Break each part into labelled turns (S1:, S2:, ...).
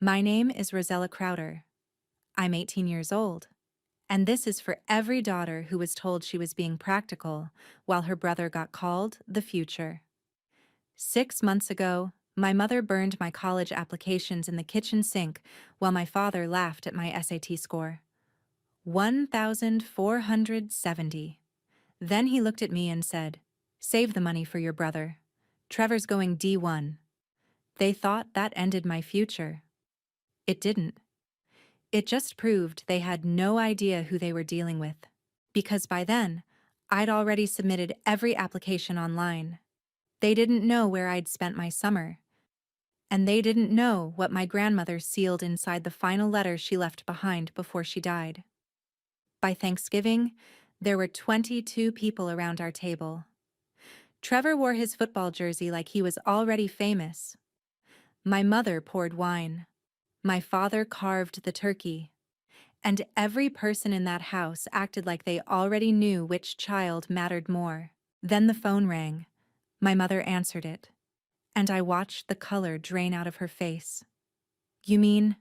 S1: My name is Rosella Crowder. I'm 18 years old, and this is for every daughter who was told she was being practical while her brother got called the future. 6 months ago, my mother burned my college applications in the kitchen sink while my father laughed at my SAT score. 1,470. Then he looked at me and said, "Save the money for your brother. Trevor's going D1. They thought that ended my future. It didn't. It just proved they had no idea who they were dealing with. Because by then, I'd already submitted every application online. They didn't know where I'd spent my summer. And they didn't know what my grandmother sealed inside the final letter she left behind before she died. By Thanksgiving, there were 22 people around our table. Trevor wore his football jersey like he was already famous. My mother poured wine. My father carved the turkey. And every person in that house acted like they already knew which child mattered more. Then the phone rang. My mother answered it, and I watched the color drain out of her face. "You mean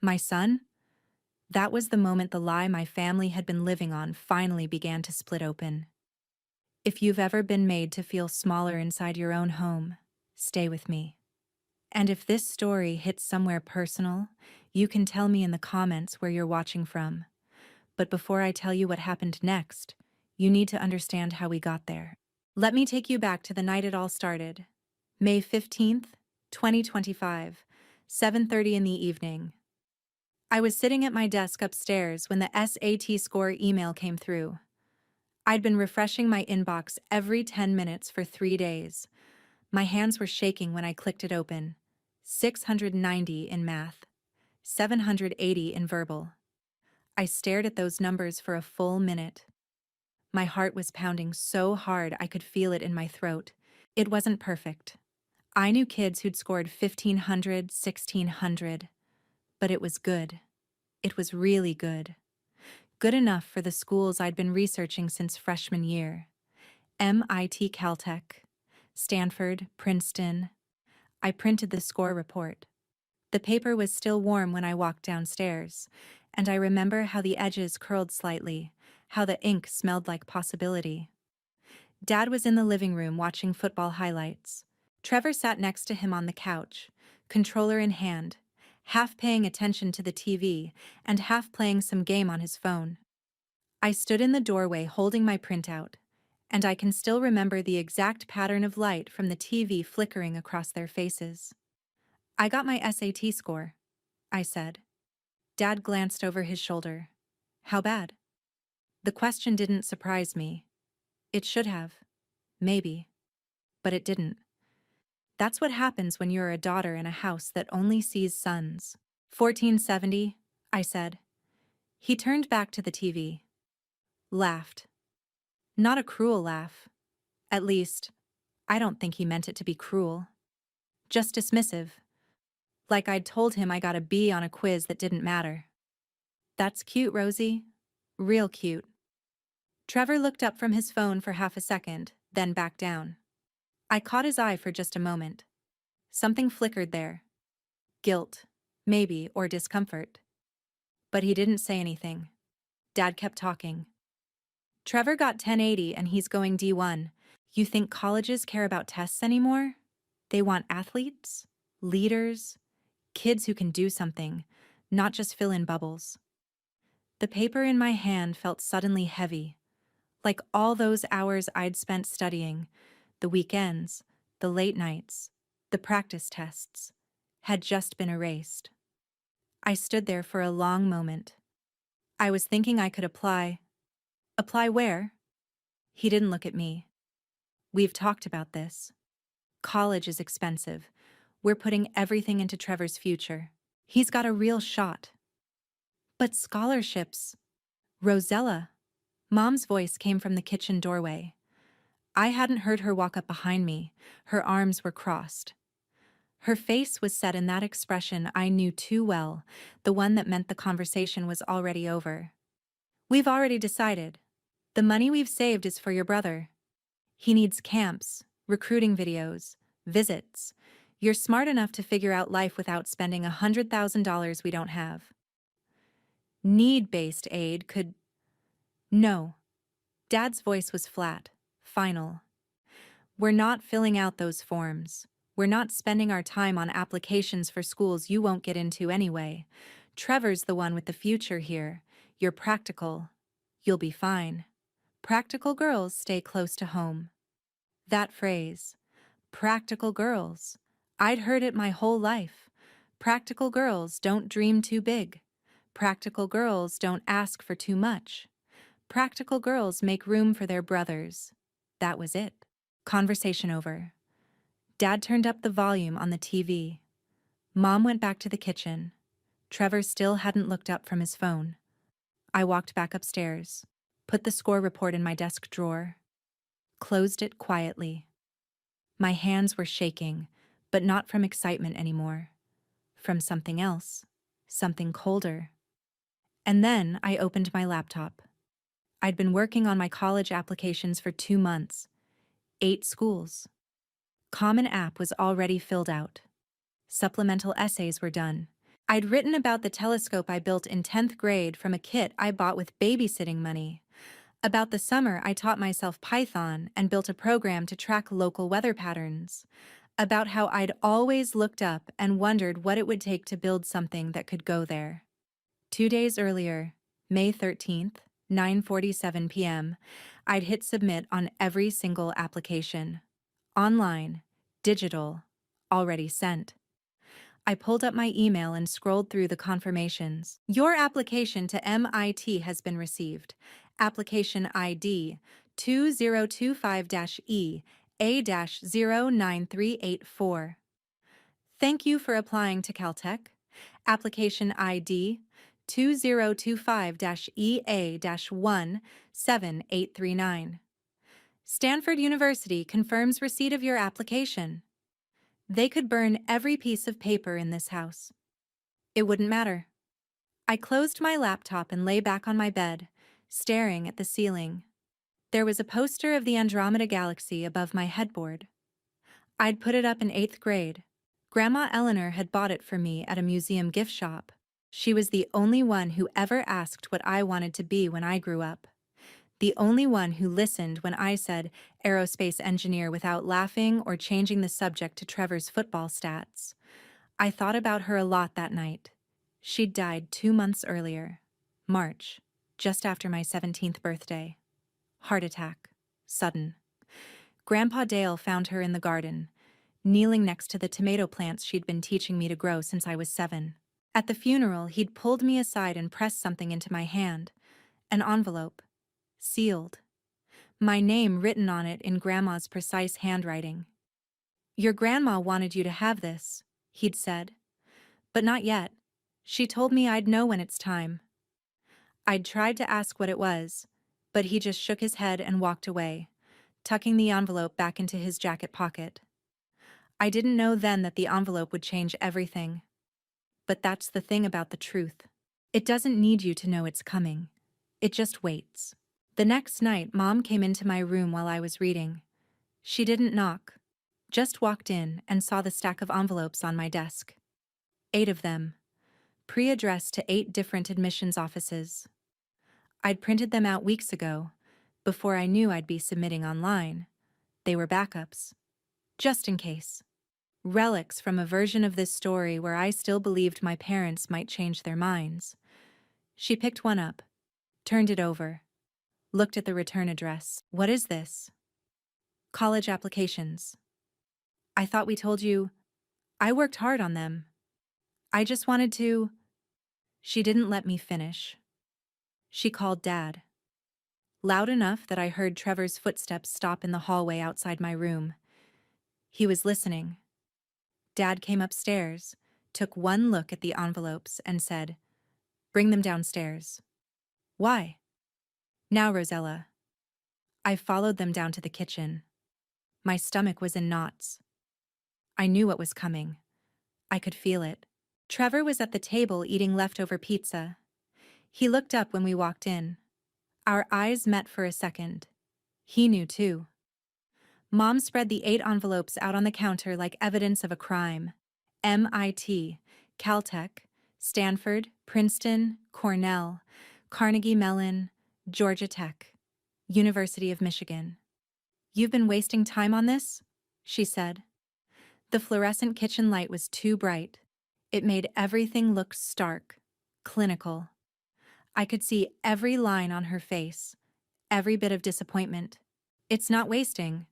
S1: my son?" That was the moment the lie my family had been living on finally began to split open. If you've ever been made to feel smaller inside your own home, stay with me. And if this story hits somewhere personal, you can tell me in the comments where you're watching from. But before I tell you what happened next, you need to understand how we got there. Let me take you back to the night it all started. May 15th, 2025, 7:30 in the evening. I was sitting at my desk upstairs when the SAT score email came through. I'd been refreshing my inbox every 10 minutes for 3 days. My hands were shaking when I clicked it open. 690 in math, 780 in verbal. I stared at those numbers for a full minute. My heart was pounding so hard I could feel it in my throat. It wasn't perfect. I knew kids who'd scored 1,500, 1,600. But it was good. It was really good. Good enough for the schools I'd been researching since freshman year. MIT Caltech, Stanford, Princeton. I printed the score report. The paper was still warm when I walked downstairs, and I remember how the edges curled slightly, how the ink smelled like possibility. Dad was in the living room watching football highlights. Trevor sat next to him on the couch, controller in hand, half paying attention to the TV and half playing some game on his phone. I stood in the doorway holding my printout, and I can still remember the exact pattern of light from the TV flickering across their faces. "I got my SAT score," I said. Dad glanced over his shoulder. "How bad?" The question didn't surprise me. It should have. Maybe. But it didn't. That's what happens when you're a daughter in a house that only sees sons. 1470, I said. He turned back to the TV. Laughed. Not a cruel laugh. At least, I don't think he meant it to be cruel. Just dismissive. Like I'd told him I got a B on a quiz that didn't matter. "That's cute, Rosie. Real cute." Trevor looked up from his phone for half a second, then back down. I caught his eye for just a moment. Something flickered there. Guilt, maybe, or discomfort. But he didn't say anything. Dad kept talking. "Trevor got 1080 and he's going D1. You think colleges care about tests anymore? They want athletes, leaders, kids who can do something, not just fill in bubbles." The paper in my hand felt suddenly heavy, like all those hours I'd spent studying, the weekends, the late nights, the practice tests, had just been erased. I stood there for a long moment. I was thinking I could apply. Apply where? He didn't look at me. "We've talked about this. College is expensive. We're putting everything into Trevor's future. He's got a real shot." "But scholarships." "Rosella." Mom's voice came from the kitchen doorway. I hadn't heard her walk up behind me. Her arms were crossed. Her face was set in that expression I knew too well, the one that meant the conversation was already over. "We've already decided. The money we've saved is for your brother. He needs camps, recruiting videos, visits. You're smart enough to figure out life without spending $100,000 we don't have. Need-based aid could... No. Dad's voice was flat, final. We're not filling out those forms. We're not spending our time on applications for schools you won't get into anyway. Trevor's the one with the future here. You're practical. You'll be fine. Practical girls stay close to home. That phrase, practical girls. I'd heard it my whole life. Practical girls don't dream too big. Practical girls don't ask for too much. Practical girls make room for their brothers. That was it. Conversation over. Dad turned up the volume on the TV. Mom went back to the kitchen. Trevor still hadn't looked up from his phone. I walked back upstairs, put the score report in my desk drawer, closed it quietly. My hands were shaking, but not from excitement anymore. From something else, something colder. And then I opened my laptop. I'd been working on my college applications for 2 months. 8 schools. Common App was already filled out. Supplemental essays were done. I'd written about the telescope I built in 10th grade from a kit I bought with babysitting money. About the summer I taught myself Python and built a program to track local weather patterns. About how I'd always looked up and wondered what it would take to build something that could go there. 2 days earlier, May 13th, 9:47 p.m., I'd hit submit on every single application. Online, digital, already sent. I pulled up my email and scrolled through the confirmations. Your application to MIT has been received. Application ID 2025-E A-09384. Thank you for applying to Caltech. Application ID 2025-EA-17839. Stanford University confirms receipt of your application. They could burn every piece of paper in this house. It wouldn't matter. I closed my laptop and lay back on my bed, staring at the ceiling. There was a poster of the Andromeda Galaxy above my headboard. I'd put it up in 8th grade. Grandma Eleanor had bought it for me at a museum gift shop. She was the only one who ever asked what I wanted to be when I grew up. The only one who listened when I said aerospace engineer without laughing or changing the subject to Trevor's football stats. I thought about her a lot that night. She'd died 2 months earlier, March, just after my 17th birthday. Heart attack, sudden. Grandpa Dale found her in the garden, kneeling next to the tomato plants she'd been teaching me to grow since I was 7. At the funeral, he'd pulled me aside and pressed something into my hand, an envelope. Sealed. My name written on it in Grandma's precise handwriting. Your grandma wanted you to have this, he'd said. But not yet. She told me I'd know when it's time. I'd tried to ask what it was, but he just shook his head and walked away, tucking the envelope back into his jacket pocket. I didn't know then that the envelope would change everything. But that's the thing about the truth. It doesn't need you to know it's coming. It just waits. The next night, Mom came into my room while I was reading. She didn't knock, just walked in and saw the stack of envelopes on my desk. 8 of them, pre-addressed to 8 different admissions offices. I'd printed them out weeks ago, before I knew I'd be submitting online. They were backups, just in case. Relics from a version of this story where I still believed my parents might change their minds. She picked one up, turned it over. Looked at the return address. What is this? College applications. I thought we told you. I worked hard on them. I just wanted to... She didn't let me finish. She called Dad. Loud enough that I heard Trevor's footsteps stop in the hallway outside my room. He was listening. Dad came upstairs, took one look at the envelopes and said, "Bring them downstairs." Why? Now, Rosella. I followed them down to the kitchen. My stomach was in knots. I knew what was coming. I could feel it. Trevor was at the table eating leftover pizza. He looked up when we walked in. Our eyes met for a second. He knew too. Mom spread the 8 envelopes out on the counter like evidence of a crime. MIT, Caltech, Stanford, Princeton, Cornell, Carnegie Mellon, Georgia Tech, University of Michigan. "You've been wasting time on this?" she said. The fluorescent kitchen light was too bright. It made everything look stark, clinical. I could see every line on her face, every bit of disappointment. "It's not wasting.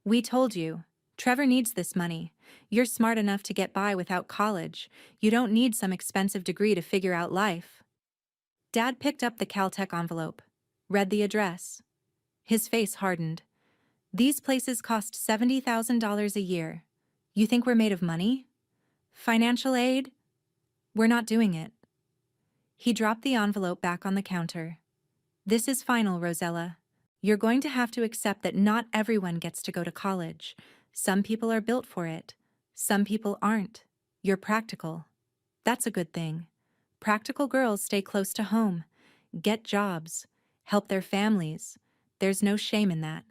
S1: We told you. Trevor needs this money. You're smart enough to get by without college. You don't need some expensive degree to figure out life." Dad picked up the Caltech envelope, read the address. His face hardened. "These places cost $70,000 a year. You think we're made of money? Financial aid? We're not doing it." He dropped the envelope back on the counter. "This is final, Rosella. You're going to have to accept that not everyone gets to go to college. Some people are built for it. Some people aren't. You're practical. That's a good thing. Practical girls stay close to home, get jobs, help their families. There's no shame in that."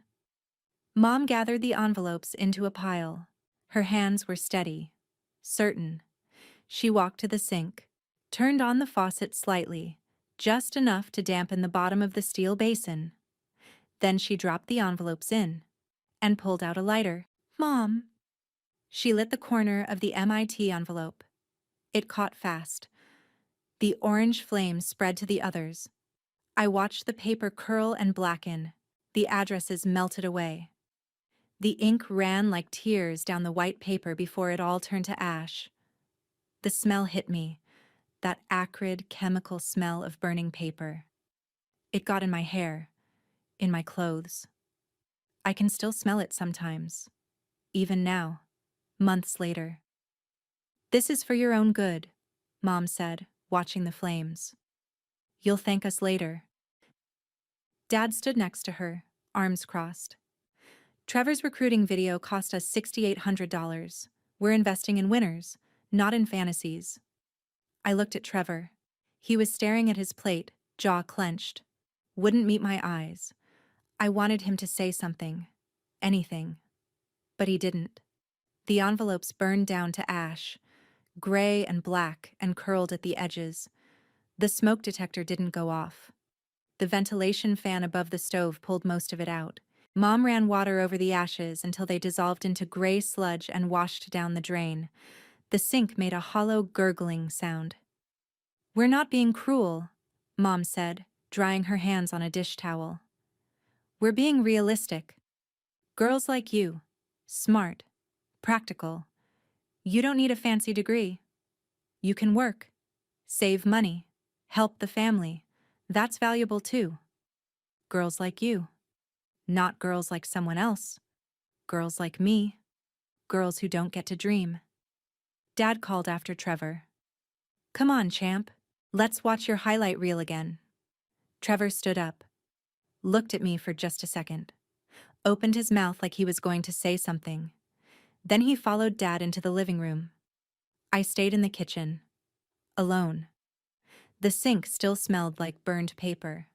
S1: Mom gathered the envelopes into a pile. Her hands were steady, certain. She walked to the sink, turned on the faucet slightly, just enough to dampen the bottom of the steel basin. Then she dropped the envelopes in and pulled out a lighter. "Mom." She lit the corner of the MIT envelope. It caught fast. The orange flame spread to the others. I watched the paper curl and blacken. The addresses melted away. The ink ran like tears down the white paper before it all turned to ash. The smell hit me, that acrid, chemical smell of burning paper. It got in my hair, in my clothes. I can still smell it sometimes, even now, months later. "This is for your own good," Mom said, watching the flames. "You'll thank us later." Dad stood next to her, arms crossed. "Trevor's recruiting video cost us $6,800. We're investing in winners, not in fantasies." I looked at Trevor. He was staring at his plate, jaw clenched. Wouldn't meet my eyes. I wanted him to say something, anything. But he didn't. The envelopes burned down to ash, gray and black and curled at the edges. The smoke detector didn't go off. The ventilation fan above the stove pulled most of it out. Mom ran water over the ashes until they dissolved into gray sludge and washed down the drain. The sink made a hollow gurgling sound. "We're not being cruel," Mom said, drying her hands on a dish towel. "We're being realistic. Girls like you, smart, practical. You don't need a fancy degree. You can work, save money, help the family. That's valuable too. Girls like you. Not girls like someone else. Girls like me. Girls who don't get to dream." Dad called after Trevor. "Come on, champ. Let's watch your highlight reel again." Trevor stood up, looked at me for just a second, opened his mouth like he was going to say something. Then he followed Dad into the living room. I stayed in the kitchen, alone. The sink still smelled like burned paper.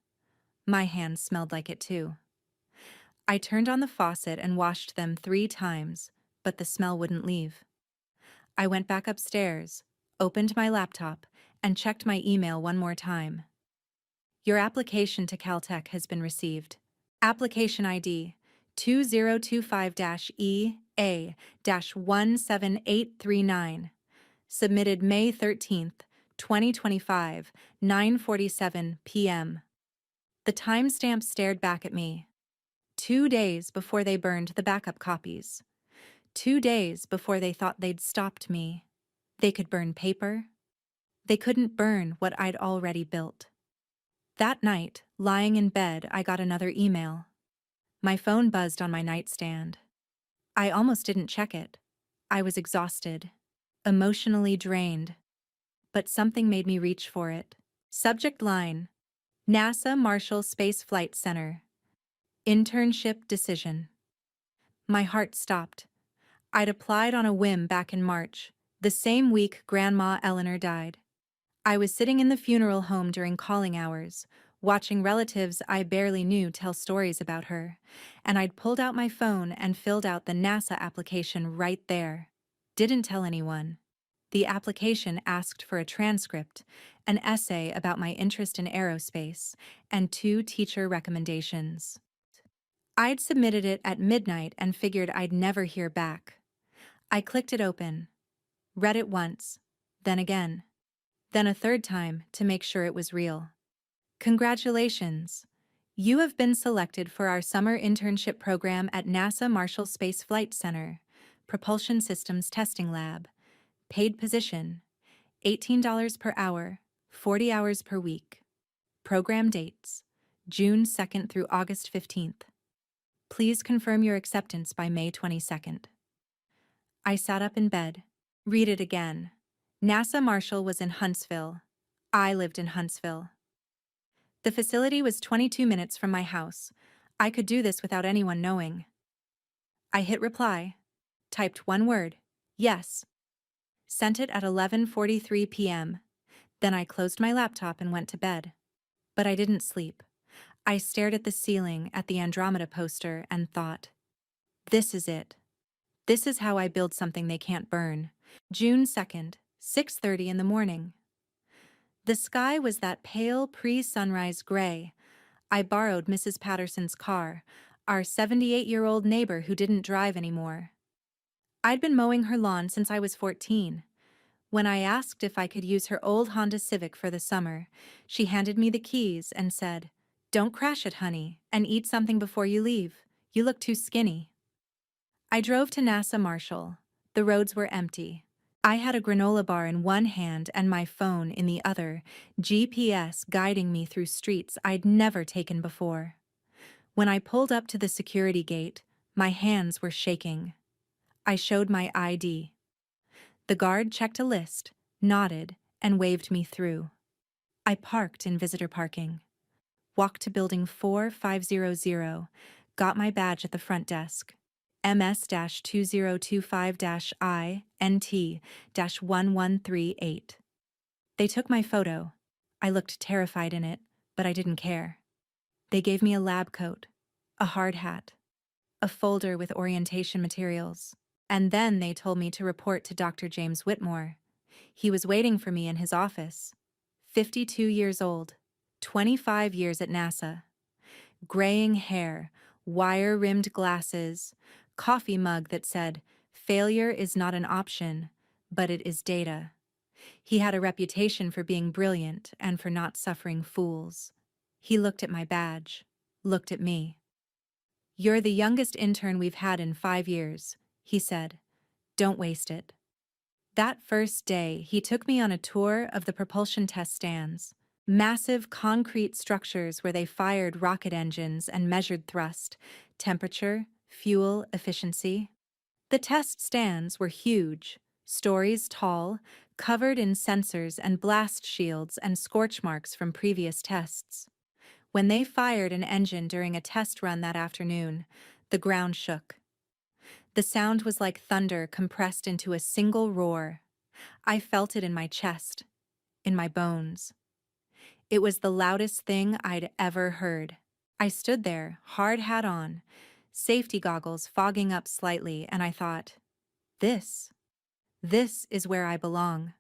S1: My hands smelled like it too. I turned on the faucet and washed them 3 times, but the smell wouldn't leave. I went back upstairs, opened my laptop, and checked my email one more time. "Your application to Caltech has been received. Application ID 2025-EA-17839. Submitted May 13th, 2025, 9:47 p.m. The timestamp stared back at me. 2 days before they burned the backup copies. 2 days before they thought they'd stopped me. They could burn paper. They couldn't burn what I'd already built. That night, lying in bed, I got another email. My phone buzzed on my nightstand. I almost didn't check it. I was exhausted, emotionally drained. But something made me reach for it. Subject line: NASA Marshall Space Flight Center. Internship decision. My heart stopped. I'd applied on a whim back in March, the same week Grandma Eleanor died. I was sitting in the funeral home during calling hours, watching relatives I barely knew tell stories about her, and I'd pulled out my phone and filled out the NASA application right there. Didn't tell anyone. The application asked for a transcript, an essay about my interest in aerospace, and 2 teacher recommendations. I'd submitted it at midnight and figured I'd never hear back. I clicked it open, read it once, then again, then a third time to make sure it was real. Congratulations! You have been selected for our summer internship program at NASA Marshall Space Flight Center, Propulsion Systems Testing Lab. Paid position, $18 per hour, 40 hours per week. Program dates, June 2nd through August 15th. Please confirm your acceptance by May 22nd. I sat up in bed. Read it again. NASA Marshall was in Huntsville. I lived in Huntsville. The facility was 22 minutes from my house. I could do this without anyone knowing. I hit reply, typed one word, yes. Sent it at 11:43 p.m. Then I closed my laptop and went to bed. But I didn't sleep. I stared at the ceiling, at the Andromeda poster, and thought, this is it. This is how I build something they can't burn. June 2nd, 6:30 in the morning. The sky was that pale pre-sunrise gray. I borrowed Mrs. Patterson's car, our 78-year-old neighbor who didn't drive anymore. I'd been mowing her lawn since I was 14. When I asked if I could use her old Honda Civic for the summer, she handed me the keys and said, "Don't crash it, honey, and eat something before you leave. You look too skinny." I drove to NASA Marshall. The roads were empty. I had a granola bar in one hand and my phone in the other, GPS guiding me through streets I'd never taken before. When I pulled up to the security gate, my hands were shaking. I showed my ID. The guard checked a list, nodded, and waved me through. I parked in visitor parking. Walked to building 4500, got my badge at the front desk. MS-2025-INT-1138. They took my photo. I looked terrified in it, but I didn't care. They gave me a lab coat, a hard hat, a folder with orientation materials, and then they told me to report to Dr. James Whitmore. He was waiting for me in his office. 52 years old, 25 years at NASA. Graying hair, wire-rimmed glasses, coffee mug that said, "Failure is not an option, but it is data." He had a reputation for being brilliant and for not suffering fools. He looked at my badge, looked at me. "You're the youngest intern we've had in 5 years," he said. "Don't waste it." That first day, he took me on a tour of the propulsion test stands. Massive concrete structures where they fired rocket engines and measured thrust, temperature, fuel efficiency. The test stands were huge, stories tall, covered in sensors and blast shields and scorch marks from previous tests. When they fired an engine during a test run that afternoon, the ground shook. The sound was like thunder compressed into a single roar. I felt it in my chest, in my bones. It was the loudest thing I'd ever heard. I stood there, hard hat on, safety goggles fogging up slightly, and I thought, this is where I belong.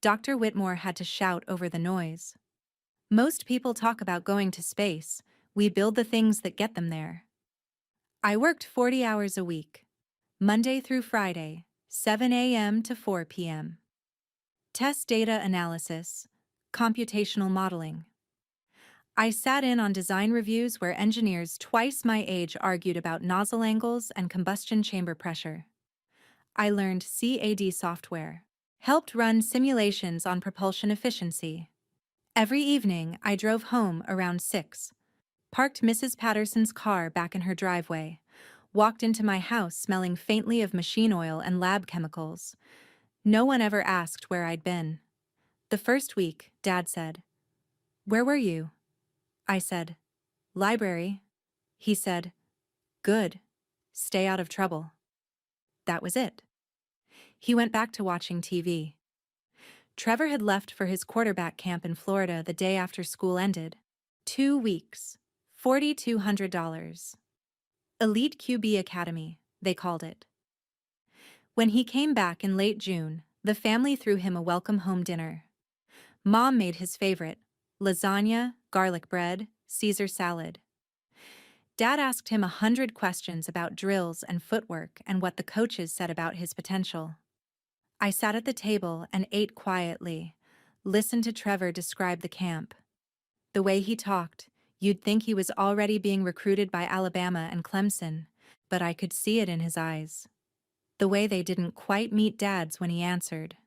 S1: Dr. Whitmore had to shout over the noise. Most people talk about going to space. We build the things that get them there. I worked 40 hours a week, Monday through Friday, 7 a.m. to 4 p.m. Test data analysis, computational modeling. I sat in on design reviews where engineers twice my age argued about nozzle angles and combustion chamber pressure. I learned CAD software, helped run simulations on propulsion efficiency. Every evening, I drove home around 6, parked Mrs. Patterson's car back in her driveway, walked into my house smelling faintly of machine oil and lab chemicals. No one ever asked where I'd been. The first week, Dad said, "Where were you?" I said, "Library." He said, "Good. Stay out of trouble." That was it. He went back to watching TV. Trevor had left for his quarterback camp in Florida the day after school ended. 2 weeks, $4,200. Elite QB Academy, they called it. When he came back in late June, the family threw him a welcome home dinner. Mom made his favorite: lasagna, garlic bread, Caesar salad. Dad asked him 100 questions about drills and footwork and what the coaches said about his potential. I sat at the table and ate quietly, listened to Trevor describe the camp. The way he talked, you'd think he was already being recruited by Alabama and Clemson, but I could see it in his eyes. The way they didn't quite meet Dad's when he answered.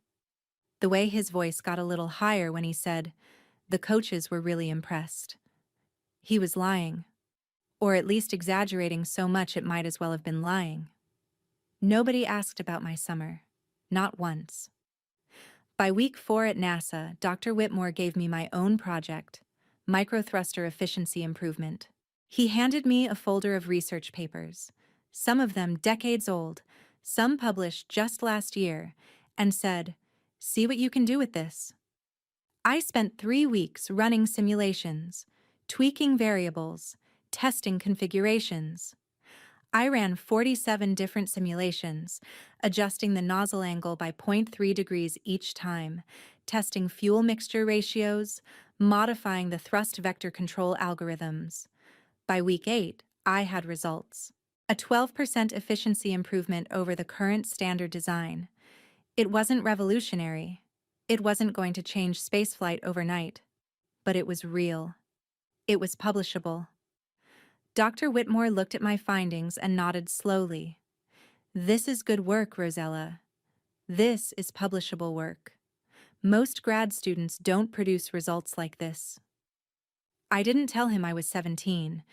S1: The way his voice got a little higher when he said, the coaches were really impressed. He was lying. Or at least exaggerating so much it might as well have been lying. Nobody asked about my summer. Not once. By week 4 at NASA, Dr. Whitmore gave me my own project, microthruster efficiency improvement. He handed me a folder of research papers, some of them decades old, some published just last year, and said, "See what you can do with this." I spent 3 weeks running simulations, tweaking variables, testing configurations. I ran 47 different simulations, adjusting the nozzle angle by 0.3 degrees each time, testing fuel mixture ratios, modifying the thrust vector control algorithms. By week 8, I had results. A 12% efficiency improvement over the current standard design. It wasn't revolutionary. It wasn't going to change spaceflight overnight. But it was real. It was publishable. Dr. Whitmore looked at my findings and nodded slowly. This is good work, Rosella. This is publishable work. Most grad students don't produce results like this. I didn't tell him I was 17.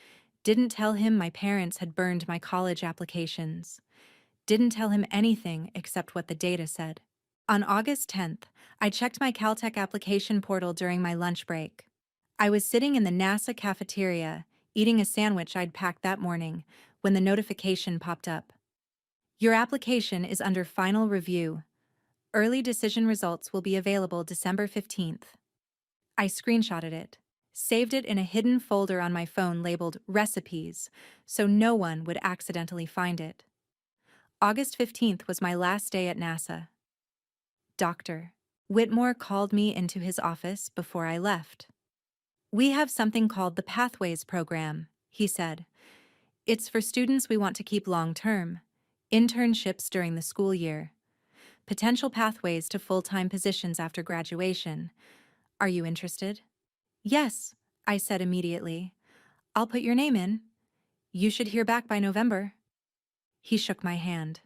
S1: Didn't tell him my parents had burned my college applications. Didn't tell him anything except what the data said. On August 10th, I checked my Caltech application portal during my lunch break. I was sitting in the NASA cafeteria, eating a sandwich I'd packed that morning, when the notification popped up. Your application is under final review. Early decision results will be available December 15th. I screenshotted it, saved it in a hidden folder on my phone labeled Recipes, so no one would accidentally find it. August 15th was my last day at NASA. Dr. Whitmore called me into his office before I left. "We have something called the Pathways program," he said. "It's for students we want to keep long-term, internships during the school year, potential pathways to full-time positions after graduation. Are you interested?" "Yes," I said immediately. "I'll put your name in. You should hear back by November." He shook my hand,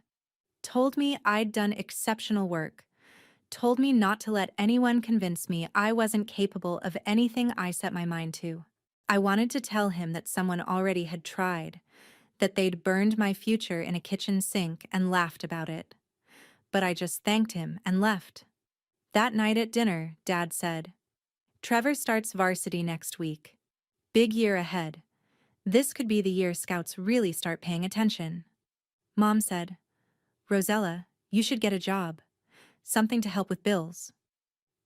S1: told me I'd done exceptional work, told me not to let anyone convince me I wasn't capable of anything I set my mind to. I wanted to tell him that someone already had tried, that they'd burned my future in a kitchen sink and laughed about it. But I just thanked him and left. That night at dinner, Dad said, "Trevor starts varsity next week. Big year ahead. This could be the year scouts really start paying attention." Mom said, "Rosella, you should get a job. Something to help with bills.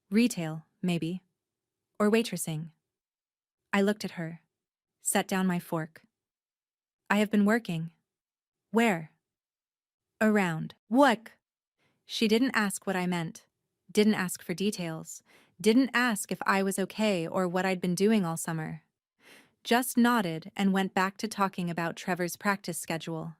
S1: Retail, maybe. Or waitressing." I looked at her, set down my fork. "I have been working." "Where?" "Around." "What?" She didn't ask what I meant, didn't ask for details, didn't ask if I was okay or what I'd been doing all summer. Just nodded and went back to talking about Trevor's practice schedule.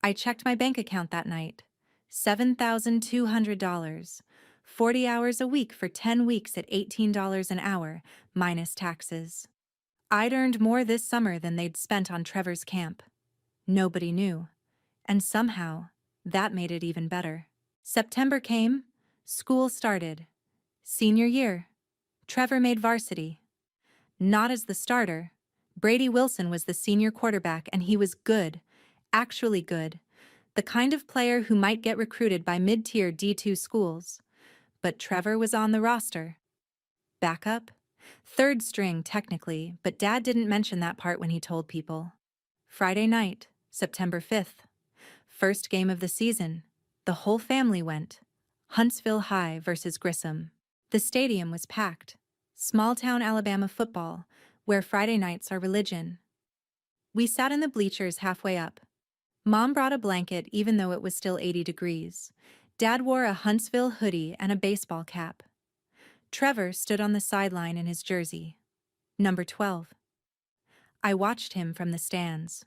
S1: I checked my bank account that night. $7,200, 40 hours a week for 10 weeks at $18 an hour, minus taxes. I'd earned more this summer than they'd spent on Trevor's camp. Nobody knew. And somehow, that made it even better. September came, school started. Senior year. Trevor made varsity. Not as the starter. Brady Wilson was the senior quarterback and he was good, actually good. The kind of player who might get recruited by mid-tier D2 schools. But Trevor was on the roster. Backup? Third string, technically, but Dad didn't mention that part when he told people. Friday night, September 5th. First game of the season. The whole family went. Huntsville High versus Grissom. The stadium was packed. Small-town Alabama football, where Friday nights are religion. We sat in the bleachers halfway up. Mom brought a blanket even though it was still 80 degrees. Dad wore a Huntsville hoodie and a baseball cap. Trevor stood on the sideline in his jersey. Number 12. I watched him from the stands.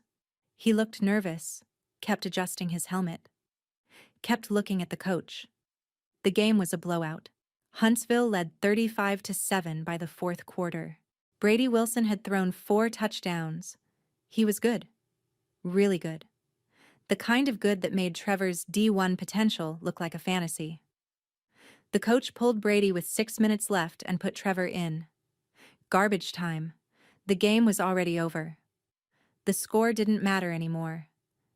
S1: He looked nervous, kept adjusting his helmet, kept looking at the coach. The game was a blowout. Huntsville led 35-7 by the fourth quarter. Brady Wilson had thrown 4 touchdowns. He was good. Really good. The kind of good that made Trevor's D1 potential look like a fantasy. The coach pulled Brady with 6 minutes left and put Trevor in. Garbage time. The game was already over. The score didn't matter anymore.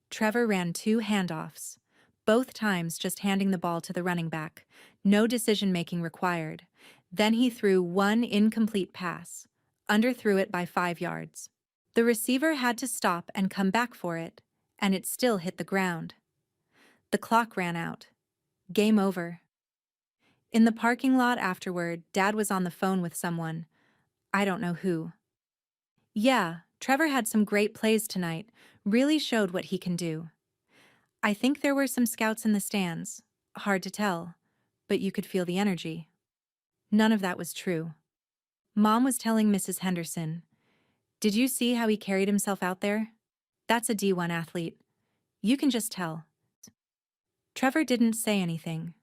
S1: Trevor ran 2 handoffs, both times just handing the ball to the running back, no decision-making required. Then he threw 1 incomplete pass, underthrew it by 5 yards. The receiver had to stop and come back for it, and it still hit the ground. The clock ran out. Game over. In the parking lot afterward, Dad was on the phone with someone. I don't know who. Yeah, Trevor had some great plays tonight, really showed what he can do. I think there were some scouts in the stands. Hard to tell, but you could feel the energy. None of that was true. Mom was telling Mrs. Henderson, "Did you see how he carried himself out there? That's a D1 athlete. You can just tell." Trevor didn't say anything.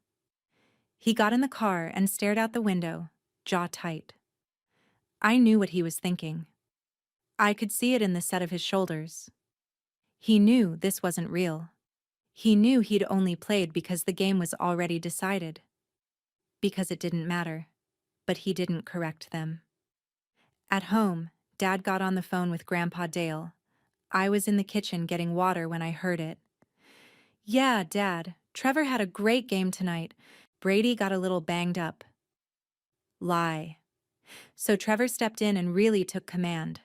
S1: He got in the car and stared out the window, jaw tight. I knew what he was thinking. I could see it in the set of his shoulders. He knew this wasn't real. He knew he'd only played because the game was already decided. Because it didn't matter. But he didn't correct them. At home, Dad got on the phone with Grandpa Dale. I was in the kitchen getting water when I heard it. "Yeah, Dad, Trevor had a great game tonight. Brady got a little banged up." Lie. So Trevor stepped in and really took command.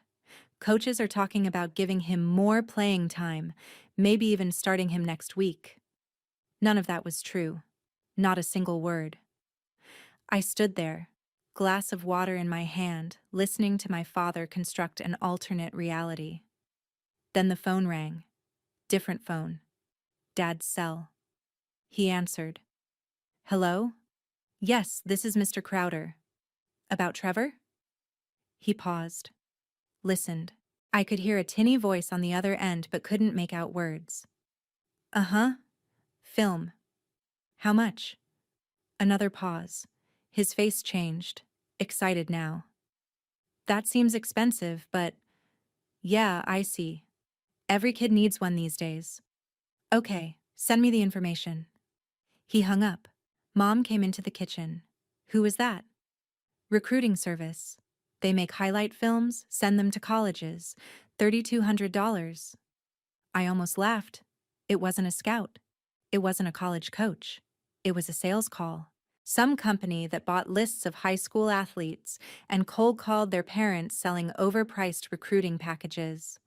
S1: Coaches are talking about giving him more playing time, maybe even starting him next week. None of that was true. Not a single word. I stood there, glass of water in my hand, listening to my father construct an alternate reality. Then the phone rang. Different phone. Dad's cell. He answered. "Hello? Yes, this is Mr. Crowder. About Trevor?" He paused. Listened. I could hear a tinny voice on the other end but couldn't make out words. "Uh-huh. Film. How much?" Another pause. His face changed. Excited now. "That seems expensive, but..." "Yeah, I see. Every kid needs one these days." "Okay, send me the information." He hung up. Mom came into the kitchen. "Who was that?" "Recruiting service. They make highlight films, send them to colleges. $3,200. I almost laughed. It wasn't a scout. It wasn't a college coach. It was a sales call. Some company that bought lists of high school athletes and cold called their parents selling overpriced recruiting packages.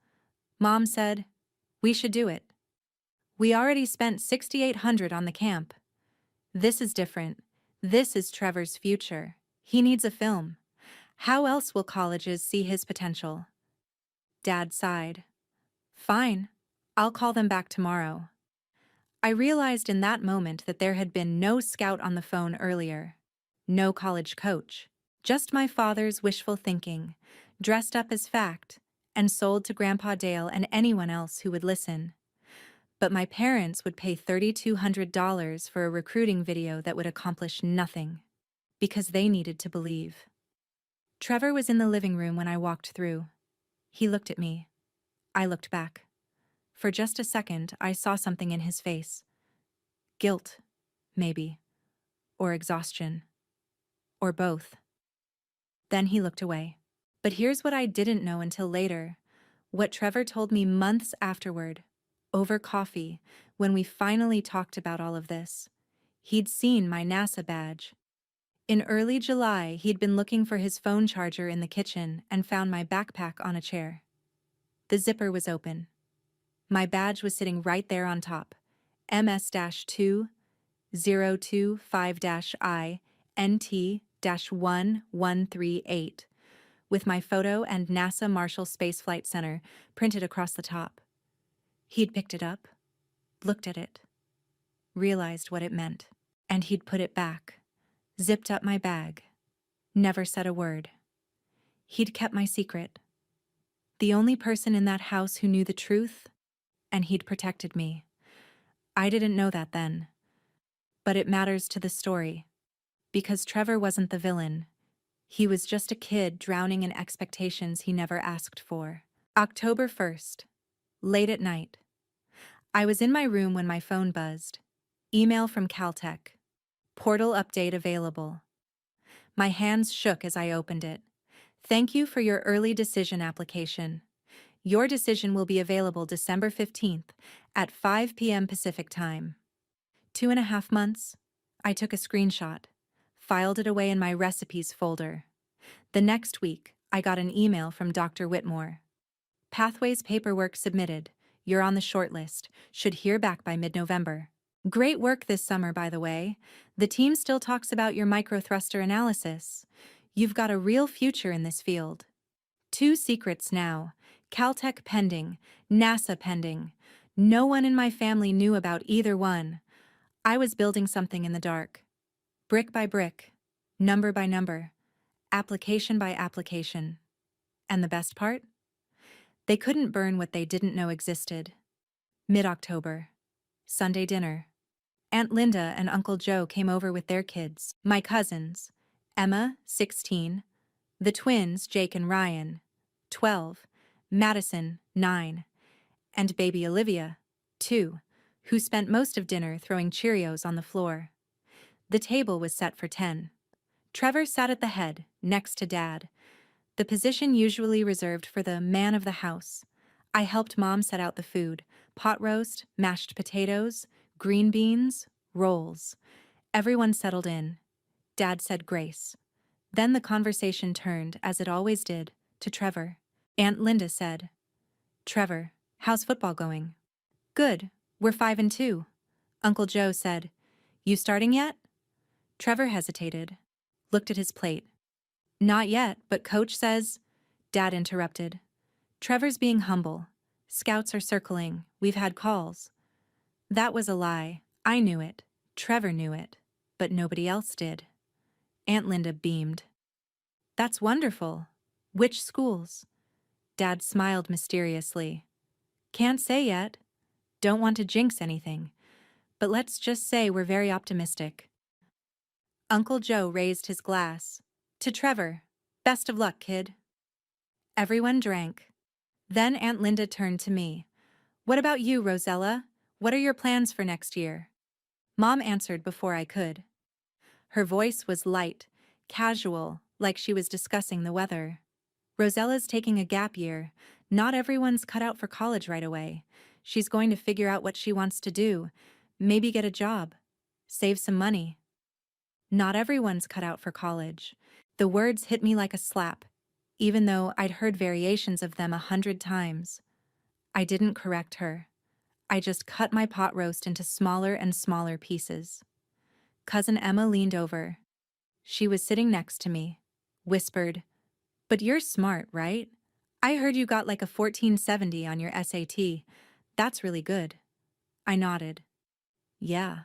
S1: Mom said, "We should do it. We already spent $6,800 on the camp. This is different. This is Trevor's future. He needs a film. How else will colleges see his potential?" Dad sighed. "Fine. I'll call them back tomorrow." I realized in that moment that there had been no scout on the phone earlier. No college coach. Just my father's wishful thinking, dressed up as fact, and sold to Grandpa Dale and anyone else who would listen. But my parents would pay $3,200 for a recruiting video that would accomplish nothing. Because they needed to believe. Trevor was in the living room when I walked through. He looked at me. I looked back. For just a second, I saw something in his face. Guilt, maybe. Or exhaustion. Or both. Then he looked away. But here's what I didn't know until later. What Trevor told me months afterward, over coffee, when we finally talked about all of this. He'd seen my NASA badge. In early July, he'd been looking for his phone charger in the kitchen and found my backpack on a chair. The zipper was open. My badge was sitting right there on top. MS-2025-I NT-1138, with my photo and NASA Marshall Space Flight Center printed across the top. He'd picked it up, looked at it, realized what it meant, and he'd put it back, zipped up my bag, never said a word. He'd kept my secret. The only person in that house who knew the truth, and he'd protected me. I didn't know that then. But it matters to the story. Because Trevor wasn't the villain. He was just a kid drowning in expectations he never asked for. October 1st, late at night. I was in my room when my phone buzzed. Email from Caltech. Portal update available. My hands shook as I opened it. Thank you for your early decision application. Your decision will be available December 15th at 5 p.m. Pacific Time. 2.5 months. I took a screenshot, filed it away in my recipes folder. The next week, I got an email from Dr. Whitmore. Pathways paperwork submitted. You're on the shortlist. Should hear back by mid-November. Great work this summer, by the way. The team still talks about your microthruster analysis. You've got a real future in this field. 2 secrets now. Caltech pending, NASA pending. No one in my family knew about either one. I was building something in the dark. Brick by brick, number by number, application by application. And the best part? They couldn't burn what they didn't know existed. Mid-October. Sunday dinner. Aunt Linda and Uncle Joe came over with their kids, my cousins, Emma, 16, the twins, Jake and Ryan, 12, Madison, 9, and baby Olivia, 2, who spent most of dinner throwing Cheerios on the floor. The table was set for 10. Trevor sat at the head, next to Dad, the position usually reserved for the man of the house. I helped Mom set out the food: pot roast, mashed potatoes, green beans, rolls. Everyone settled in. Dad said grace. Then the conversation turned, as it always did, to Trevor. Aunt Linda said, "Trevor, how's football going?" "Good, we're 5-2. Uncle Joe said, "You starting yet?" Trevor hesitated, looked at his plate. "Not yet, but Coach says—" Dad interrupted. "Trevor's being humble. Scouts are circling. We've had calls." That was a lie. I knew it. Trevor knew it. But nobody else did. Aunt Linda beamed. "That's wonderful. Which schools?" Dad smiled mysteriously. "Can't say yet. Don't want to jinx anything. But let's just say we're very optimistic." Uncle Joe raised his glass. "To Trevor. Best of luck, kid." Everyone drank. Then Aunt Linda turned to me. "What about you, Rosella? What are your plans for next year?" Mom answered before I could. Her voice was light, casual, like she was discussing the weather. "Rosella's taking a gap year. Not everyone's cut out for college right away. She's going to figure out what she wants to do, maybe get a job, save some money." Not everyone's cut out for college. The words hit me like a slap, even though I'd heard variations of them 100 times. I didn't correct her. I just cut my pot roast into smaller and smaller pieces. Cousin Emma leaned over. She was sitting next to me, whispered, "But you're smart, right? I heard you got like a 1470 on your SAT. That's really good." I nodded. "Yeah."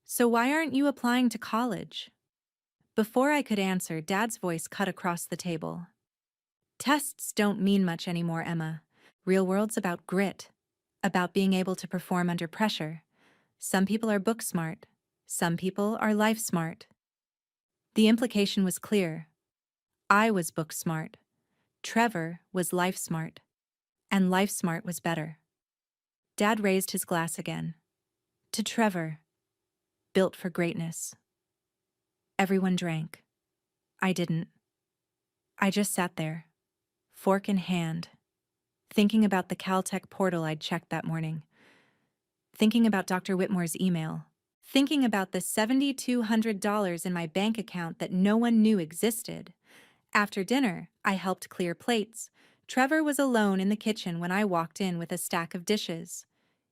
S1: "So why aren't you applying to college?" Before I could answer, Dad's voice cut across the table. "Tests don't mean much anymore, Emma. Real world's about grit, about being able to perform under pressure. Some people are book smart. Some people are life smart." The implication was clear. I was book smart. Trevor was life smart. And life smart was better. Dad raised his glass again. "To Trevor. Built for greatness." Everyone drank. I didn't. I just sat there, fork in hand, thinking about the Caltech portal I'd checked that morning, thinking about Dr. Whitmore's email, thinking about the $7,200 in my bank account that no one knew existed. After dinner, I helped clear plates. Trevor was alone in the kitchen when I walked in with a stack of dishes.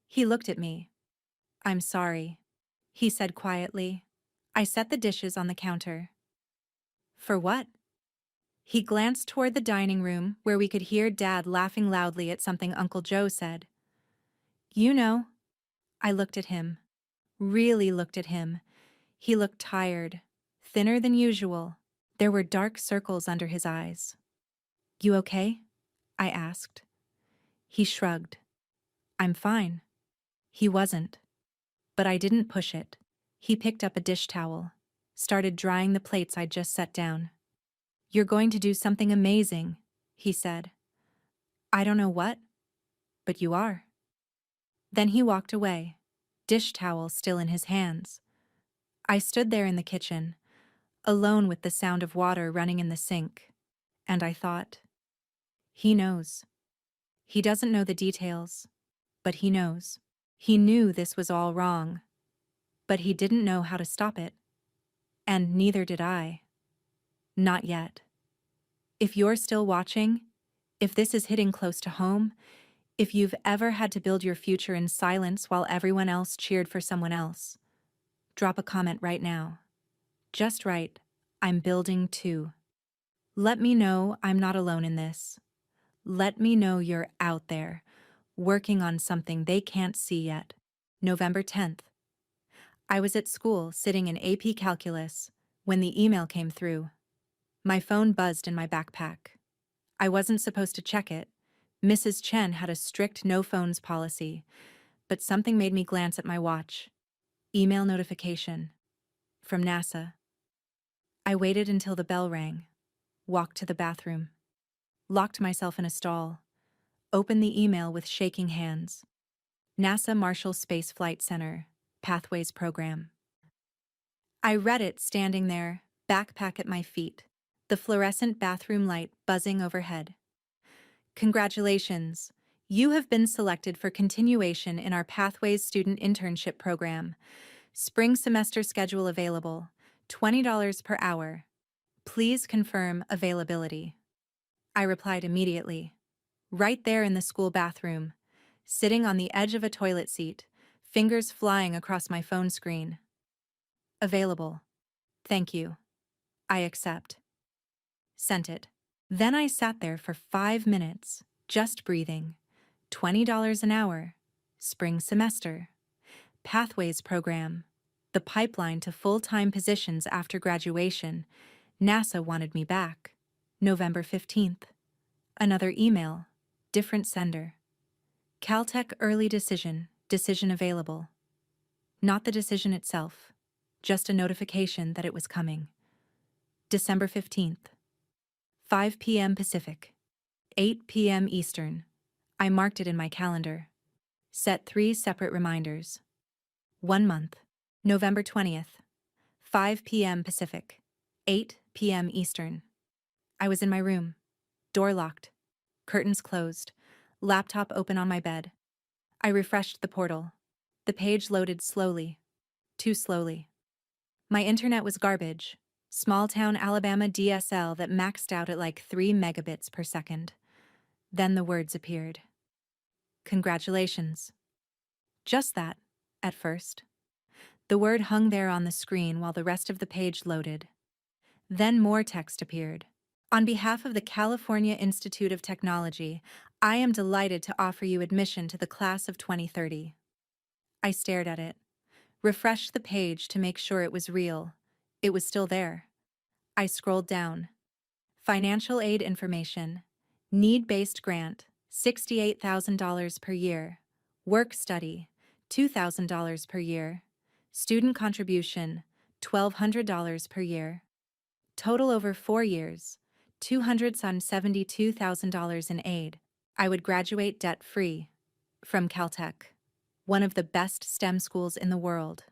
S1: He looked at me. "I'm sorry," he said quietly. I set the dishes on the counter. "For what?" He glanced toward the dining room where we could hear Dad laughing loudly at something Uncle Joe said. You know. I looked at him. Really looked at him. He looked tired, thinner than usual. There were dark circles under his eyes. You okay? I asked. He shrugged. I'm fine. He wasn't. But I didn't push it. He picked up a dish towel, started drying the plates I'd just set down. You're going to do something amazing, he said. I don't know what, but you are. Then he walked away, dish towel still in his hands. I stood there in the kitchen, alone with the sound of water running in the sink, and I thought, he knows. He doesn't know the details, but he knows. He knew this was all wrong, but he didn't know how to stop it. And neither did I. Not yet. If you're still watching, if this is hitting close to home, if you've ever had to build your future in silence while everyone else cheered for someone else, drop a comment right now. Just write, I'm building too. Let me know I'm not alone in this. Let me know you're out there, working on something they can't see yet. November 10th. I was at school sitting in AP Calculus when the email came through. My phone buzzed in my backpack. I wasn't supposed to check it. Mrs. Chen had a strict no phones policy, but something made me glance at my watch. Email notification. From NASA. I waited until the bell rang, walked to the bathroom, locked myself in a stall, opened the email with shaking hands. NASA Marshall Space Flight Center, Pathways Program. I read it standing there, backpack at my feet, the fluorescent bathroom light buzzing overhead. Congratulations! You have been selected for continuation in our Pathways Student Internship Program. Spring semester schedule available, $20 per hour. Please confirm availability. I replied immediately. Right there in the school bathroom, sitting on the edge of a toilet seat, fingers flying across my phone screen. Available. Thank you. I accept. Sent it. Then I sat there for 5 minutes, just breathing. $20 an hour. Spring semester. Pathways program. The pipeline to full-time positions after graduation. NASA wanted me back. November 15th. Another email. Different sender. Caltech early decision. Decision available. Not the decision itself. Just a notification that it was coming. December 15th. 5 p.m. Pacific. 8 p.m. Eastern. I marked it in my calendar. Set 3 separate reminders. 1 month. November 20th. 5 p.m. Pacific. 8 p.m. Eastern. I was in my room. Door locked. Curtains closed. Laptop open on my bed. I refreshed the portal. The page loaded slowly. Too slowly. My internet was garbage. Small-town Alabama DSL that maxed out at like 3 megabits per second. Then the words appeared. Congratulations. Just that, at first. The word hung there on the screen while the rest of the page loaded. Then more text appeared. On behalf of the California Institute of Technology, I am delighted to offer you admission to the class of 2030. I stared at it, refreshed the page to make sure it was real. It was still there. I scrolled down. Financial aid information. Need-based grant, $68,000 per year. Work study, $2,000 per year. Student contribution, $1,200 per year. Total over 4 years, $272,000 in aid. I would graduate debt-free. From Caltech, one of the best STEM schools in the world.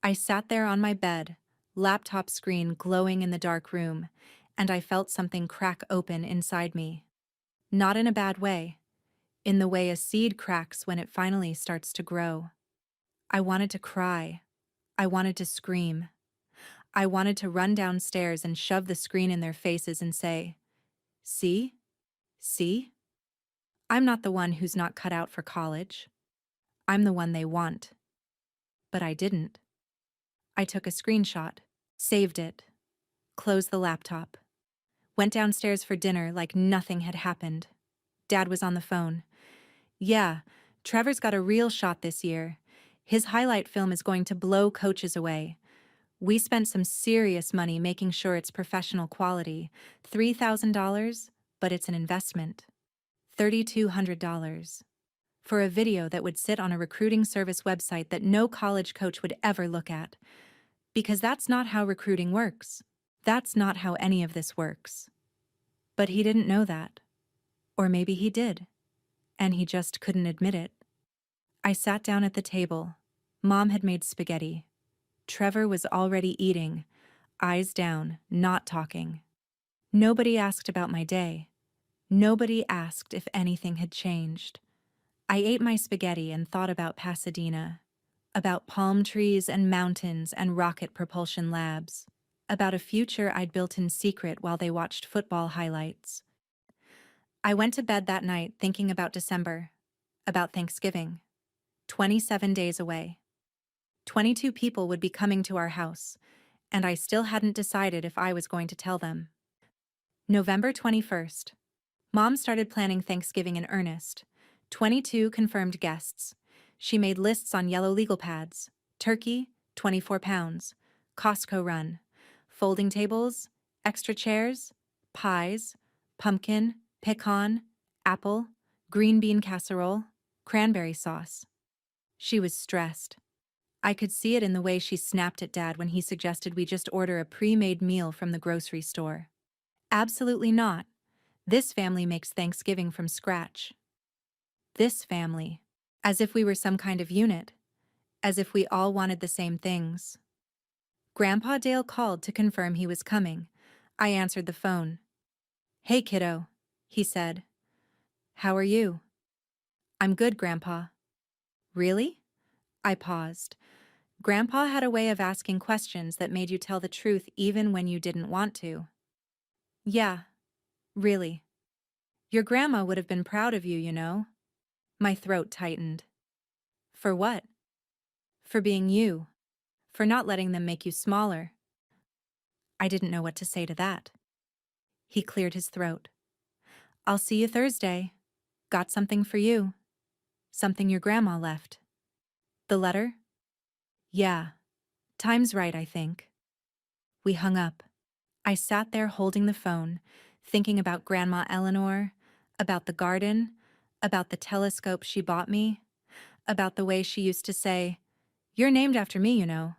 S1: I sat there on my bed, laptop screen glowing in the dark room, and I felt something crack open inside me. Not in a bad way, in the way a seed cracks when it finally starts to grow. I wanted to cry. I wanted to scream. I wanted to run downstairs and shove the screen in their faces and say, "See? See? I'm not the one who's not cut out for college. I'm the one they want." But I didn't. I took a screenshot, saved it, closed the laptop, Went downstairs for dinner like nothing had happened. Dad was on the phone. Yeah, Trevor's got a real shot this year. His highlight film is going to blow coaches away. We spent some serious money making sure it's professional quality. $3,000, but it's an investment. $3,200. For a video that would sit on a recruiting service website that no college coach would ever look at. Because that's not how recruiting works. That's not how any of this works. But he didn't know that. Or maybe he did. And he just couldn't admit it. I sat down at the table. Mom had made spaghetti. Trevor was already eating, eyes down, not talking. Nobody asked about my day. Nobody asked if anything had changed. I ate my spaghetti and thought about Pasadena, about palm trees and mountains and rocket propulsion labs, about a future I'd built in secret while they watched football highlights. I went to bed that night thinking about December, about Thanksgiving, 27 days away. 22 people would be coming to our house, and I still hadn't decided if I was going to tell them. November 21st. Mom started planning Thanksgiving in earnest. 22 confirmed guests. She made lists on yellow legal pads. Turkey, 24 pounds. Costco run. Folding tables, extra chairs, pies, pumpkin, pecan, apple, green bean casserole, cranberry sauce. She was stressed. I could see it in the way she snapped at Dad when he suggested we just order a pre-made meal from the grocery store. Absolutely not. This family makes Thanksgiving from scratch. This family. As if we were some kind of unit. As if we all wanted the same things. Grandpa Dale called to confirm he was coming. I answered the phone. "Hey, kiddo," he said. "How are you?" "I'm good, Grandpa." "Really?" I paused. Grandpa had a way of asking questions that made you tell the truth even when you didn't want to. "Yeah, really. Your grandma would have been proud of you, you know." My throat tightened. "For what?" "For being you. For not letting them make you smaller." I didn't know what to say to that. He cleared his throat. "I'll see you Thursday. Got something for you. Something your grandma left." "The letter?" "Yeah. Time's right, I think." We hung up. I sat there holding the phone, thinking about Grandma Eleanor, about the garden, about the telescope she bought me, about the way she used to say, "You're named after me, you know,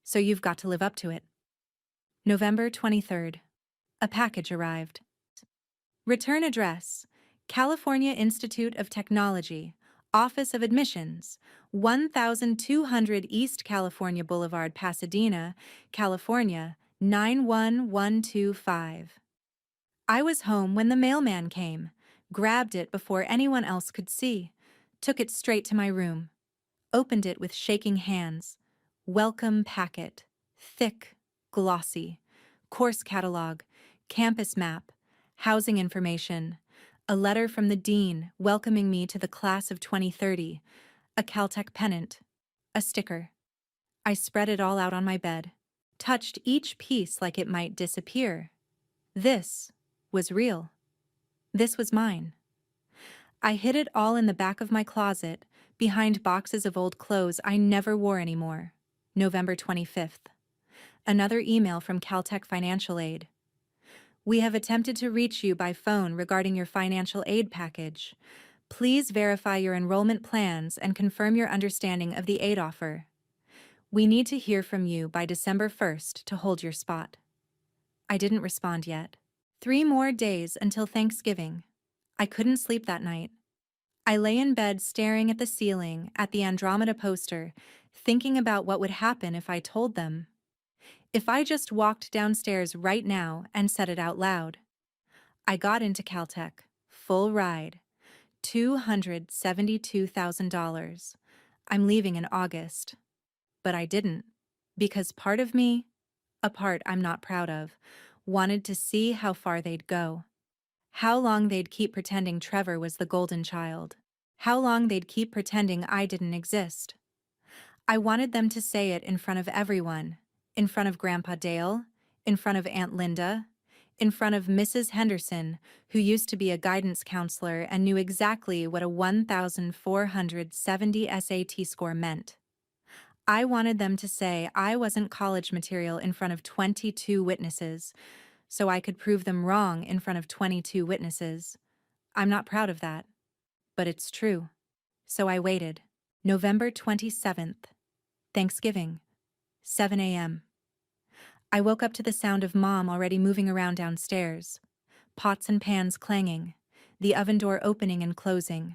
S1: so you've got to live up to it." November 23rd. A package arrived. Return address: California Institute of Technology, Office of Admissions, 1200 East California Boulevard, Pasadena, California, 91125. I was home when the mailman came, grabbed it before anyone else could see, took it straight to my room, opened it with shaking hands. Welcome packet. Thick, glossy. Course catalog, campus map, housing information, a letter from the dean welcoming me to the class of 2030, a Caltech pennant, a sticker. I spread it all out on my bed, touched each piece like it might disappear. This was real. This was mine. I hid it all in the back of my closet, behind boxes of old clothes I never wore anymore. November 25th. Another email from Caltech Financial Aid. "We have attempted to reach you by phone regarding your financial aid package. Please verify your enrollment plans and confirm your understanding of the aid offer. We need to hear from you by December 1st to hold your spot." I didn't respond yet. 3 more days until Thanksgiving. I couldn't sleep that night. I lay in bed staring at the ceiling, at the Andromeda poster, thinking about what would happen if I told them. If I just walked downstairs right now and said it out loud. I got into Caltech, full ride, $272,000. I'm leaving in August. But I didn't, because part of me, a part I'm not proud of, wanted to see how far they'd go. How long they'd keep pretending Trevor was the golden child. How long they'd keep pretending I didn't exist. I wanted them to say it in front of everyone, in front of Grandpa Dale, in front of Aunt Linda, in front of Mrs. Henderson, who used to be a guidance counselor and knew exactly what a 1,470 SAT score meant. I wanted them to say I wasn't college material in front of 22 witnesses, so I could prove them wrong in front of 22 witnesses. I'm not proud of that, but it's true. So I waited. November 27th, Thanksgiving, 7 a.m. I woke up to the sound of Mom already moving around downstairs, pots and pans clanging, the oven door opening and closing.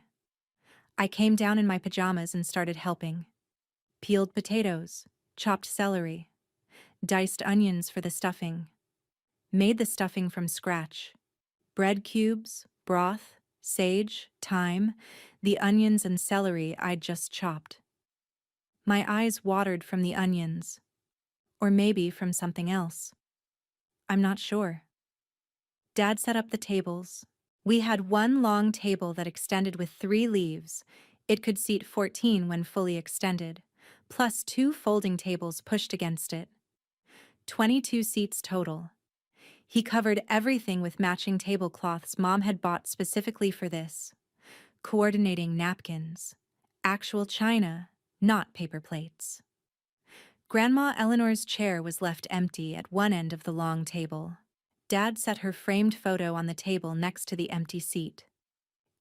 S1: I came down in my pajamas and started helping. Peeled potatoes, chopped celery, diced onions for the stuffing. Made the stuffing from scratch. Bread cubes, broth, sage, thyme, the onions and celery I'd just chopped. My eyes watered from the onions. Or maybe from something else. I'm not sure. Dad set up the tables. We had one long table that extended with 3 leaves. It could seat 14 when fully extended, plus 2 folding tables pushed against it. 22 seats total. He covered everything with matching tablecloths Mom had bought specifically for this. Coordinating napkins. Actual china, not paper plates. Grandma Eleanor's chair was left empty at one end of the long table. Dad set her framed photo on the table next to the empty seat.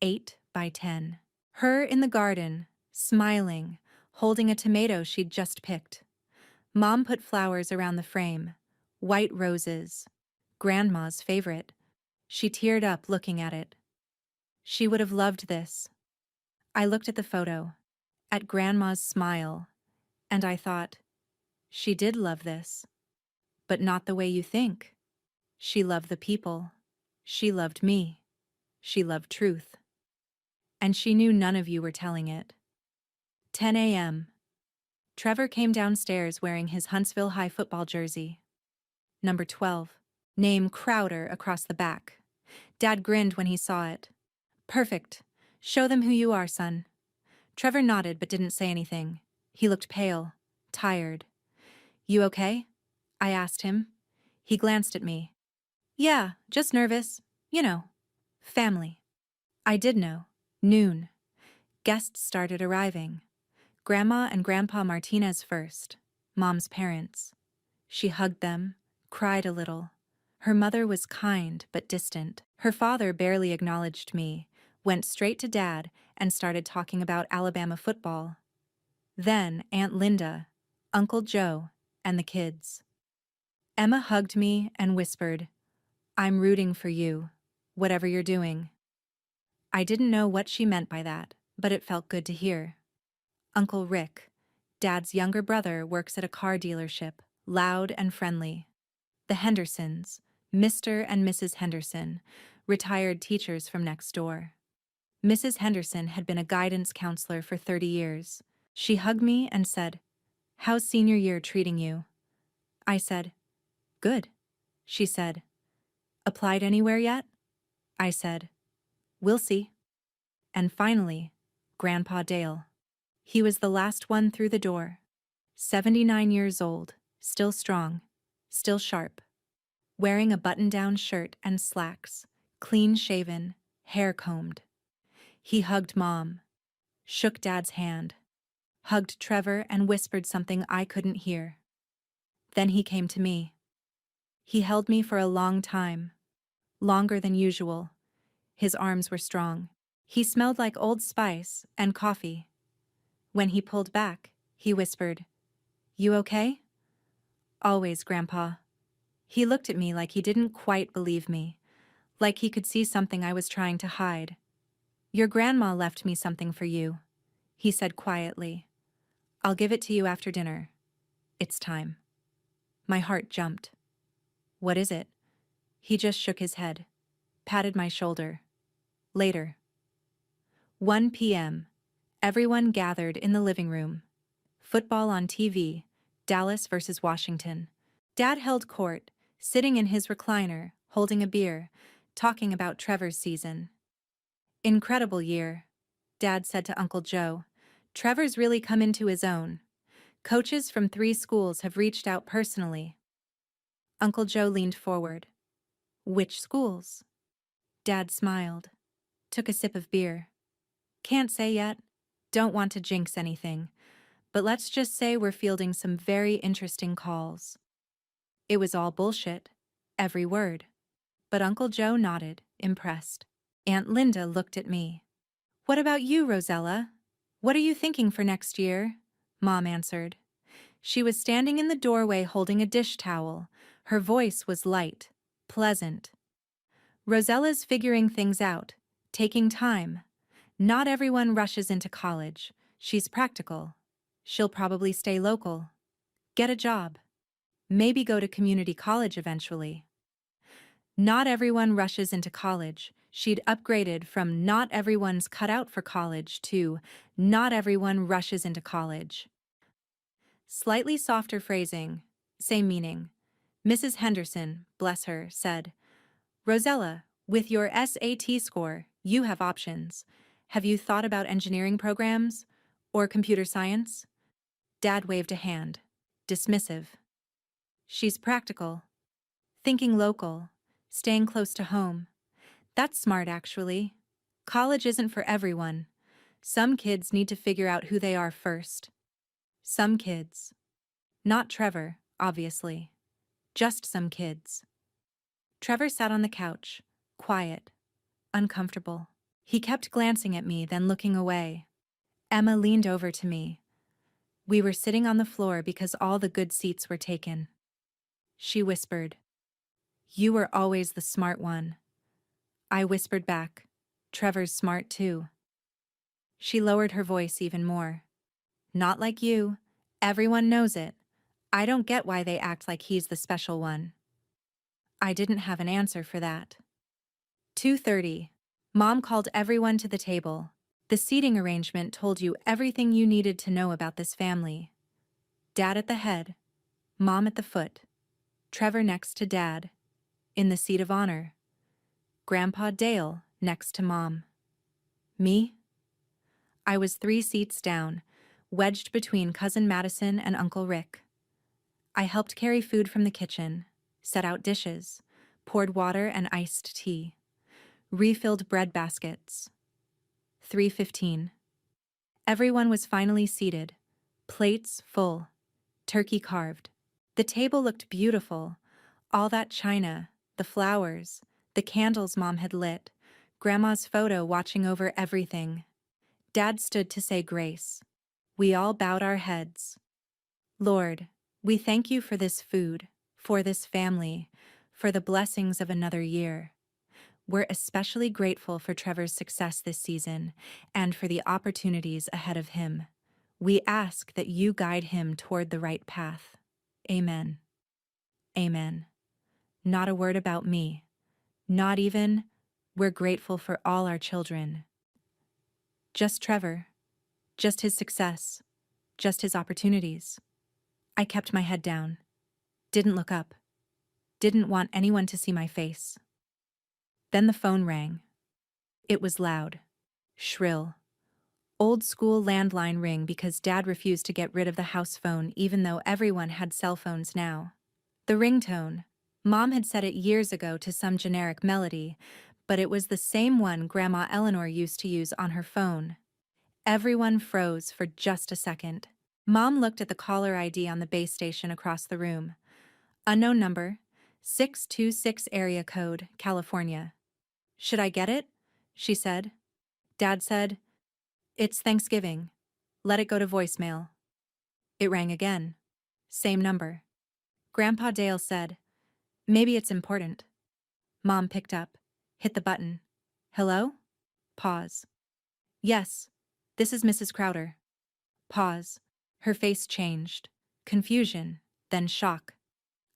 S1: 8 by 10. Her in the garden, smiling, holding a tomato she'd just picked. Mom put flowers around the frame. White roses. Grandma's favorite. She teared up looking at it. She would have loved this. I looked at the photo, at Grandma's smile, and I thought, she did love this. But not the way you think. She loved the people. She loved me. She loved truth. And she knew none of you were telling it. 10 a.m. Trevor came downstairs wearing his Huntsville High football jersey. Number 12. Name Crowder across the back. Dad grinned when he saw it. Perfect. Show them who you are, son. Trevor nodded but didn't say anything. He looked pale, tired. You okay? I asked him. He glanced at me. Yeah, just nervous. You know. Family. I did know. Noon. Guests started arriving. Grandma and Grandpa Martinez first. Mom's parents. She hugged them, cried a little. Her mother was kind but distant. Her father barely acknowledged me, went straight to Dad, and started talking about Alabama football. Then Aunt Linda, Uncle Joe, and the kids. Emma hugged me and whispered, I'm rooting for you, whatever you're doing. I didn't know what she meant by that, but it felt good to hear. Uncle Rick, Dad's younger brother, works at a car dealership, loud and friendly. The Hendersons, Mr. and Mrs. Henderson, retired teachers from next door. Mrs. Henderson had been a guidance counselor for 30 years. She hugged me and said, How's senior year treating you? I said, Good. She said, Applied anywhere yet? I said, We'll see. And finally, Grandpa Dale. He was the last one through the door. 79 years old, still strong, still sharp. Wearing a button-down shirt and slacks, clean-shaven, hair combed. He hugged Mom, shook Dad's hand, hugged Trevor and whispered something I couldn't hear. Then he came to me. He held me for a long time, longer than usual. His arms were strong. He smelled like Old Spice and coffee. When he pulled back, he whispered, You okay? Always, Grandpa. He looked at me like he didn't quite believe me, like he could see something I was trying to hide. Your grandma left me something for you, he said quietly. I'll give it to you after dinner. It's time. My heart jumped. What is it? He just shook his head, patted my shoulder. Later. 1 p.m. Everyone gathered in the living room. Football on TV, Dallas versus Washington. Dad held court, sitting in his recliner, holding a beer, talking about Trevor's season. Incredible year, Dad said to Uncle Joe. Trevor's really come into his own. Coaches from 3 schools have reached out personally. Uncle Joe leaned forward. Which schools? Dad smiled, took a sip of beer. Can't say yet. Don't want to jinx anything. But let's just say we're fielding some very interesting calls. It was all bullshit. Every word. But Uncle Joe nodded, impressed. Aunt Linda looked at me. What about you, Rosella? What are you thinking for next year? Mom answered. She was standing in the doorway holding a dish towel. Her voice was light, pleasant. Rosella's figuring things out, taking time. Not everyone rushes into college. She's practical. She'll probably stay local. Get a job. Maybe go to community college eventually. Not everyone rushes into college. She'd upgraded from not everyone's cut out for college to not everyone rushes into college. Slightly softer phrasing, same meaning. Mrs. Henderson, bless her, said, Rosella, with your SAT score, you have options. Have you thought about engineering programs? Or computer science? Dad waved a hand. Dismissive. She's practical. Thinking local. Staying close to home. That's smart, actually. College isn't for everyone. Some kids need to figure out who they are first. Some kids. Not Trevor, obviously. Just some kids. Trevor sat on the couch, quiet, uncomfortable. He kept glancing at me, then looking away. Emma leaned over to me. We were sitting on the floor because all the good seats were taken. She whispered, You were always the smart one. I whispered back, Trevor's smart too. She lowered her voice even more. Not like you. Everyone knows it. I don't get why they act like he's the special one. I didn't have an answer for that. 2:30. Mom called everyone to the table. The seating arrangement told you everything you needed to know about this family. Dad at the head, Mom at the foot, Trevor next to Dad, in the seat of honor, Grandpa Dale next to Mom. Me? I was 3 seats down, wedged between Cousin Madison and Uncle Rick. I helped carry food from the kitchen, set out dishes, poured water and iced tea, refilled bread baskets. 3:15. Everyone was finally seated, plates full, turkey carved. The table looked beautiful, all that china, the flowers, the candles Mom had lit, Grandma's photo watching over everything. Dad stood to say grace. We all bowed our heads. Lord, we thank you for this food, for this family, for the blessings of another year. We're especially grateful for Trevor's success this season and for the opportunities ahead of him. We ask that you guide him toward the right path. Amen. Amen. Not a word about me. Not even, we're grateful for all our children. Just Trevor. Just his success. Just his opportunities. I kept my head down. Didn't look up. Didn't want anyone to see my face. Then the phone rang. It was loud. Shrill. Old school landline ring because Dad refused to get rid of the house phone even though everyone had cell phones now. The ringtone. Mom had set it years ago to some generic melody, but it was the same one Grandma Eleanor used to use on her phone. Everyone froze for just a second. Mom looked at the caller ID on the base station across the room. Unknown number, 626 area code, California. Should I get it? She said. Dad said, It's Thanksgiving. Let it go to voicemail. It rang again. Same number. Grandpa Dale said, Maybe it's important. Mom picked up, hit the button. Hello? Pause. Yes, this is Mrs. Crowder. Pause. Her face changed. Confusion, then shock.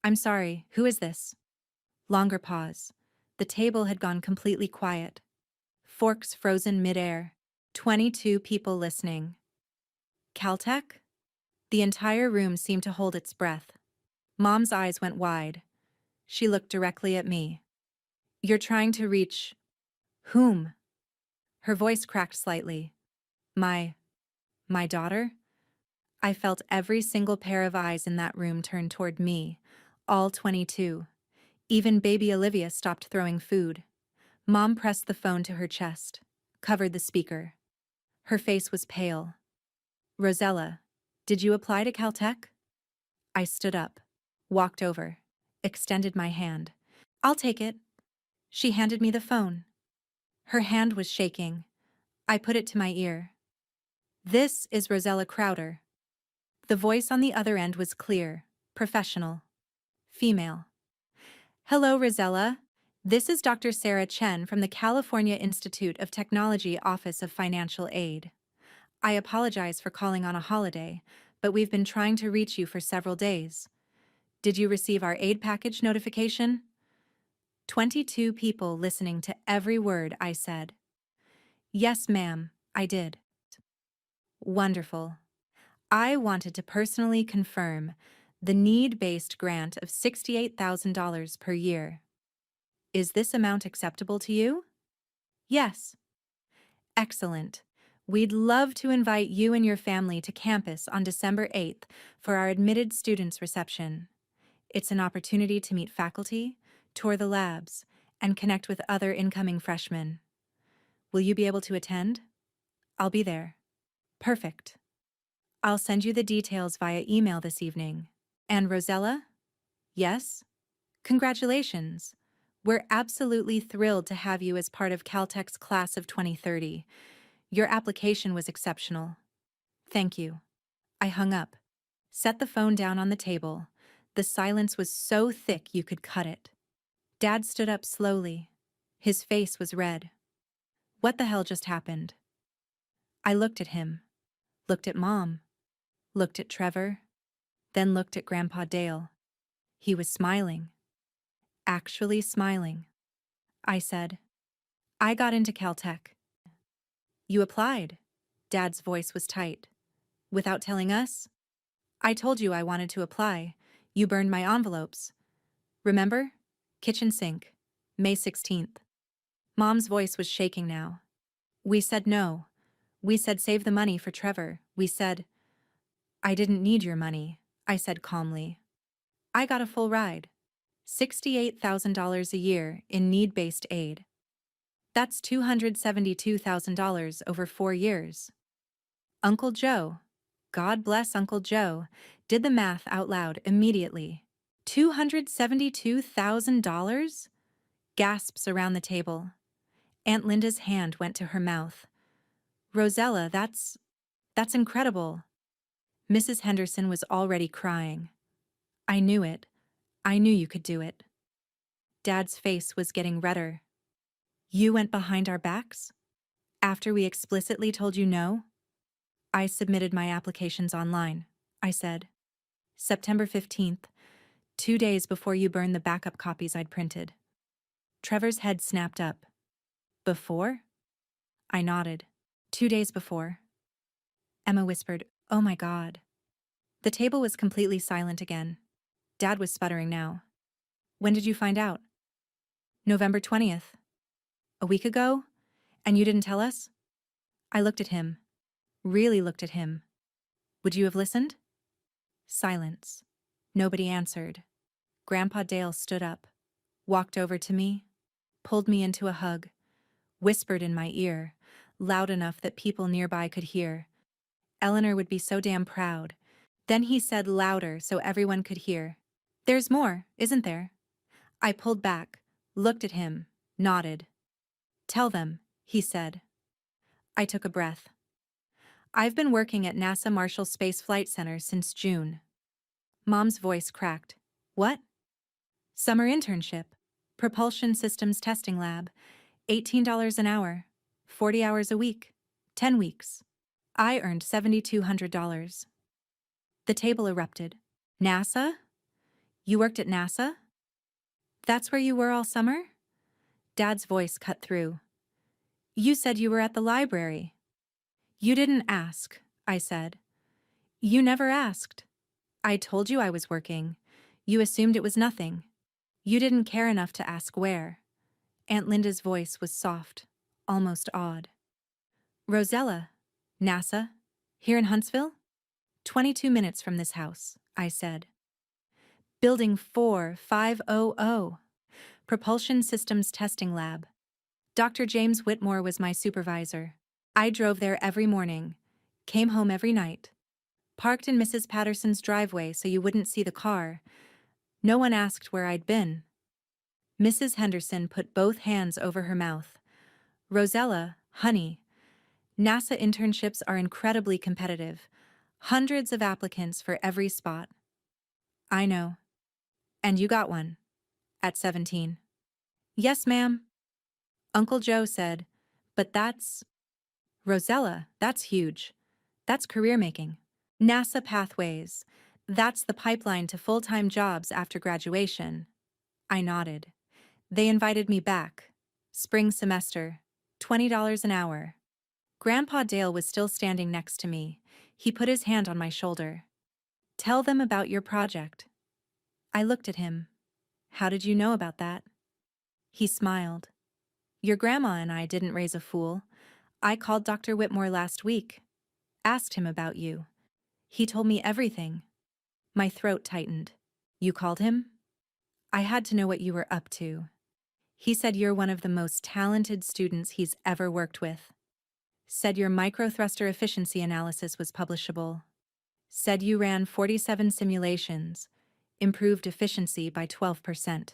S1: I'm sorry, who is this? Longer pause. The table had gone completely quiet. Forks frozen midair. 22 people listening. Caltech? The entire room seemed to hold its breath. Mom's eyes went wide. She looked directly at me. You're trying to reach... whom? Her voice cracked slightly. My daughter? I felt every single pair of eyes in that room turn toward me, all 22. Even baby Olivia stopped throwing food. Mom pressed the phone to her chest, covered the speaker. Her face was pale. Rosella, did you apply to Caltech? I stood up, walked over, extended my hand. I'll take it. She handed me the phone. Her hand was shaking. I put it to my ear. This is Rosella Crowder. The voice on the other end was clear, professional, female. Hello, Rosella. This is Dr. Sarah Chen from the California Institute of Technology Office of Financial Aid. I apologize for calling on a holiday, but we've been trying to reach you for several days. Did you receive our aid package notification? 22 people listening to every word I said. Yes, ma'am, I did. Wonderful. I wanted to personally confirm the need-based grant of $68,000 per year. Is this amount acceptable to you? Yes. Excellent. We'd love to invite you and your family to campus on December 8th for our admitted students reception. It's an opportunity to meet faculty, tour the labs, and connect with other incoming freshmen. Will you be able to attend? I'll be there. Perfect. I'll send you the details via email this evening. And Rosella? Yes? Congratulations. We're absolutely thrilled to have you as part of Caltech's class of 2030. Your application was exceptional. Thank you. I hung up, set the phone down on the table. The silence was so thick you could cut it. Dad stood up slowly. His face was red. What the hell just happened? I looked at him, looked at Mom, looked at Trevor, then looked at Grandpa Dale. He was smiling. Actually smiling. I said, I got into Caltech. You applied. Dad's voice was tight. Without telling us? I told you I wanted to apply. You burned my envelopes. Remember? Kitchen sink. May 16th. Mom's voice was shaking now. We said no. We said save the money for Trevor. We said, I didn't need your money, I said calmly. I got a full ride. $68,000 a year in need-based aid. That's $272,000 over 4 years. Uncle Joe, God bless Uncle Joe, did the math out loud immediately. $272,000? Gasps around the table. Aunt Linda's hand went to her mouth. Rosella, that's incredible. Mrs. Henderson was already crying. I knew it. I knew you could do it. Dad's face was getting redder. You went behind our backs? After we explicitly told you no? I submitted my applications online, I said. September 15th, 2 days before you burned the backup copies I'd printed. Trevor's head snapped up. Before? I nodded. 2 days before. Emma whispered, Oh my God. The table was completely silent again. Dad was sputtering now. When did you find out? November 20th. A week ago? And you didn't tell us? I looked at him. Really looked at him. Would you have listened? Silence. Nobody answered. Grandpa Dale stood up, walked over to me, pulled me into a hug, whispered in my ear, loud enough that people nearby could hear. Eleanor would be so damn proud. Then he said louder so everyone could hear. There's more, isn't there? I pulled back, looked at him, nodded. Tell them, he said. I took a breath. I've been working at NASA Marshall Space Flight Center since June. Mom's voice cracked. What? Summer internship. Propulsion Systems Testing Lab. $18 an hour. 40 hours a week. 10 weeks. I earned $7,200. The table erupted. NASA? You worked at NASA? That's where you were all summer? Dad's voice cut through. You said you were at the library. You didn't ask, I said. You never asked. I told you I was working. You assumed it was nothing. You didn't care enough to ask where. Aunt Linda's voice was soft, almost awed. Rosella, NASA, here in Huntsville? 22 minutes from this house, I said. Building 4500. Propulsion Systems Testing Lab. Dr. James Whitmore was my supervisor. I drove there every morning, came home every night, parked in Mrs. Patterson's driveway so you wouldn't see the car. No one asked where I'd been. Mrs. Henderson put both hands over her mouth. Rosella, honey, NASA internships are incredibly competitive. Hundreds of applicants for every spot. I know. And you got one. At 17. Yes, ma'am. Uncle Joe said, but Rosella, that's huge. That's career-making. NASA Pathways. That's the pipeline to full-time jobs after graduation. I nodded. They invited me back. Spring semester. $20 an hour. Grandpa Dale was still standing next to me. He put his hand on my shoulder. Tell them about your project. I looked at him. How did you know about that? He smiled. Your grandma and I didn't raise a fool. I called Dr. Whitmore last week. Asked him about you. He told me everything. My throat tightened. You called him? I had to know what you were up to. He said you're one of the most talented students he's ever worked with. Said your microthruster efficiency analysis was publishable. Said you ran 47 simulations, improved efficiency by 12%.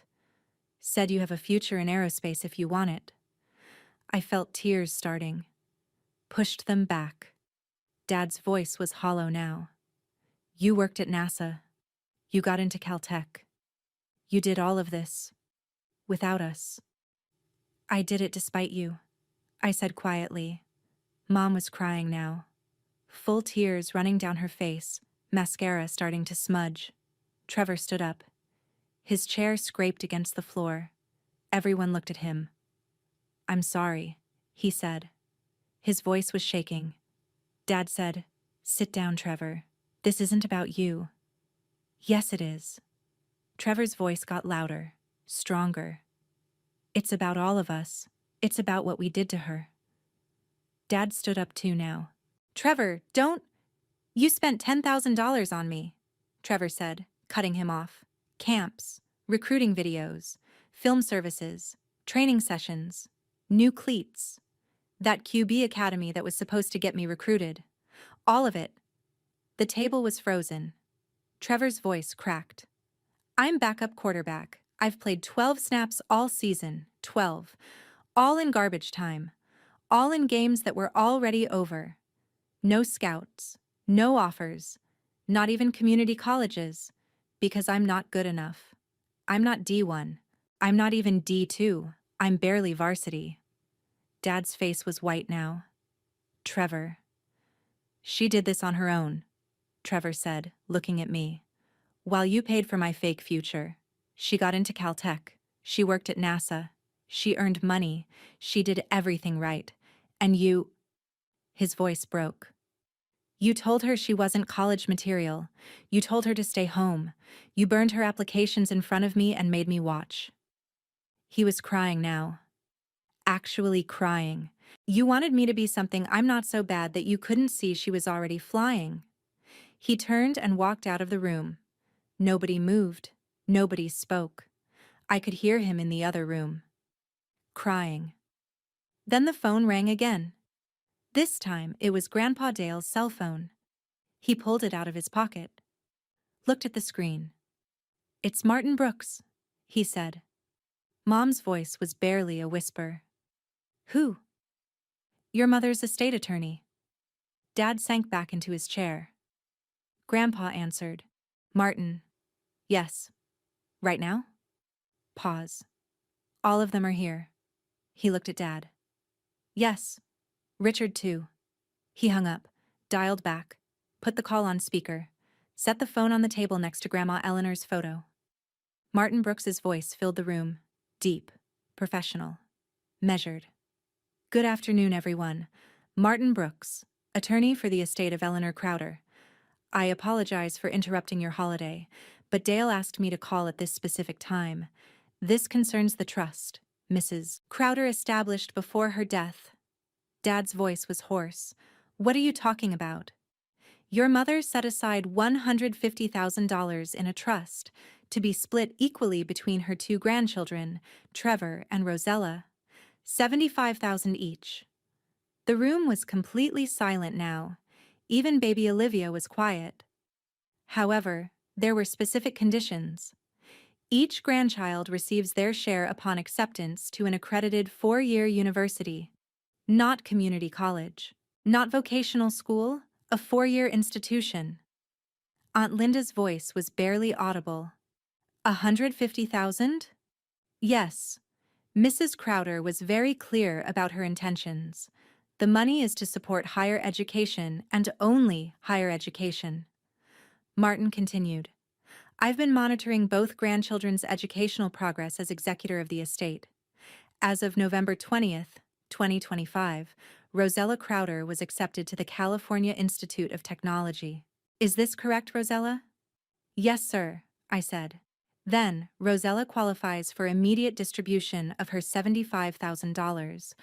S1: Said you have a future in aerospace if you want it. I felt tears starting. Pushed them back. Dad's voice was hollow now. You worked at NASA. You got into Caltech. You did all of this. Without us. I did it despite you, I said quietly. Mom was crying now. Full tears running down her face, mascara starting to smudge. Trevor stood up. His chair scraped against the floor. Everyone looked at him. I'm sorry, he said. His voice was shaking. Dad said, sit down, Trevor. This isn't about you. Yes, it is. Trevor's voice got louder, stronger. It's about all of us. It's about what we did to her. Dad stood up too now. Trevor, don't. You spent $10,000 on me, Trevor said, cutting him off. Camps, recruiting videos, film services, training sessions, new cleats. That QB academy that was supposed to get me recruited. All of it. The table was frozen. Trevor's voice cracked. I'm backup quarterback. I've played 12 snaps all season, 12. All in garbage time. All in games that were already over. No scouts, no offers, not even community colleges, because I'm not good enough. I'm not D1. I'm not even D2. I'm barely varsity. Dad's face was white now. Trevor. She did this on her own, Trevor said, looking at me. While you paid for my fake future. She got into Caltech. She worked at NASA. She earned money. She did everything right. And you... His voice broke. You told her she wasn't college material. You told her to stay home. You burned her applications in front of me and made me watch. He was crying now. Actually crying. You wanted me to be something I'm not so bad that you couldn't see she was already flying. He turned and walked out of the room. Nobody moved. Nobody spoke. I could hear him in the other room. Crying. Then the phone rang again. This time it was Grandpa Dale's cell phone. He pulled it out of his pocket. Looked at the screen. It's Martin Brooks, he said. Mom's voice was barely a whisper. Who? Your mother's estate attorney. Dad sank back into his chair. Grandpa answered. Martin. Yes. Right now? Pause. All of them are here. He looked at Dad. Yes. Richard too. He hung up, dialed back, put the call on speaker, set the phone on the table next to Grandma Eleanor's photo. Martin Brooks's voice filled the room, deep, professional, measured. Good afternoon, everyone. Martin Brooks, attorney for the estate of Eleanor Crowder. I apologize for interrupting your holiday, but Dale asked me to call at this specific time. This concerns the trust Mrs. Crowder established before her death. Dad's voice was hoarse. What are you talking about? Your mother set aside $150,000 in a trust to be split equally between her two grandchildren, Trevor and Rosella, 75,000 each. The room was completely silent now. Even baby Olivia was quiet. However, there were specific conditions. Each grandchild receives their share upon acceptance to an accredited 4-year university, not community college, not vocational school, a 4-year institution. Aunt Linda's voice was barely audible. 150,000? Yes. Mrs. Crowder was very clear about her intentions. The money is to support higher education and only higher education. Martin continued. I've been monitoring both grandchildren's educational progress as executor of the estate. As of November 20th, 2025, Rosella Crowder was accepted to the California Institute of Technology. Is this correct, Rosella? Yes, sir, I said. Then, Rosella qualifies for immediate distribution of her $75,000.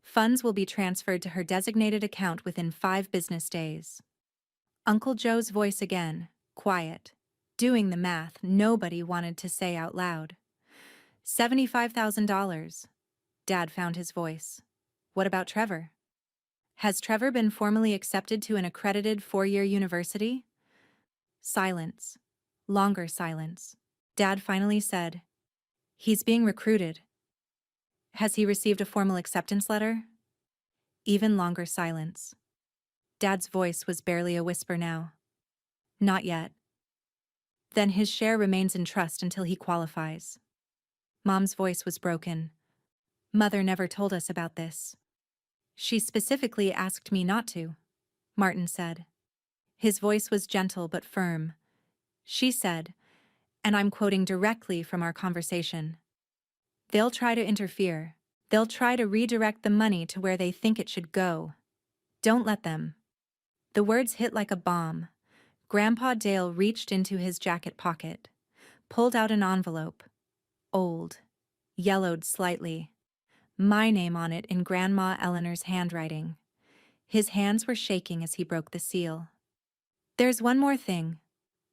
S1: Funds will be transferred to her designated account within 5 business days. Uncle Joe's voice again, quiet. Doing the math nobody wanted to say out loud. $75,000. Dad found his voice. What about Trevor? Has Trevor been formally accepted to an accredited 4-year university? Silence. Longer silence. Dad finally said, He's being recruited. Has he received a formal acceptance letter? Even longer silence. Dad's voice was barely a whisper now. Not yet. Then his share remains in trust until he qualifies. Mom's voice was broken. Mother never told us about this. She specifically asked me not to, Martin said. His voice was gentle but firm. She said, and I'm quoting directly from our conversation, they'll try to interfere. They'll try to redirect the money to where they think it should go. Don't let them. The words hit like a bomb. Grandpa Dale reached into his jacket pocket, pulled out an envelope. Old, yellowed slightly. My name on it in Grandma Eleanor's handwriting. His hands were shaking as he broke the seal. There's one more thing,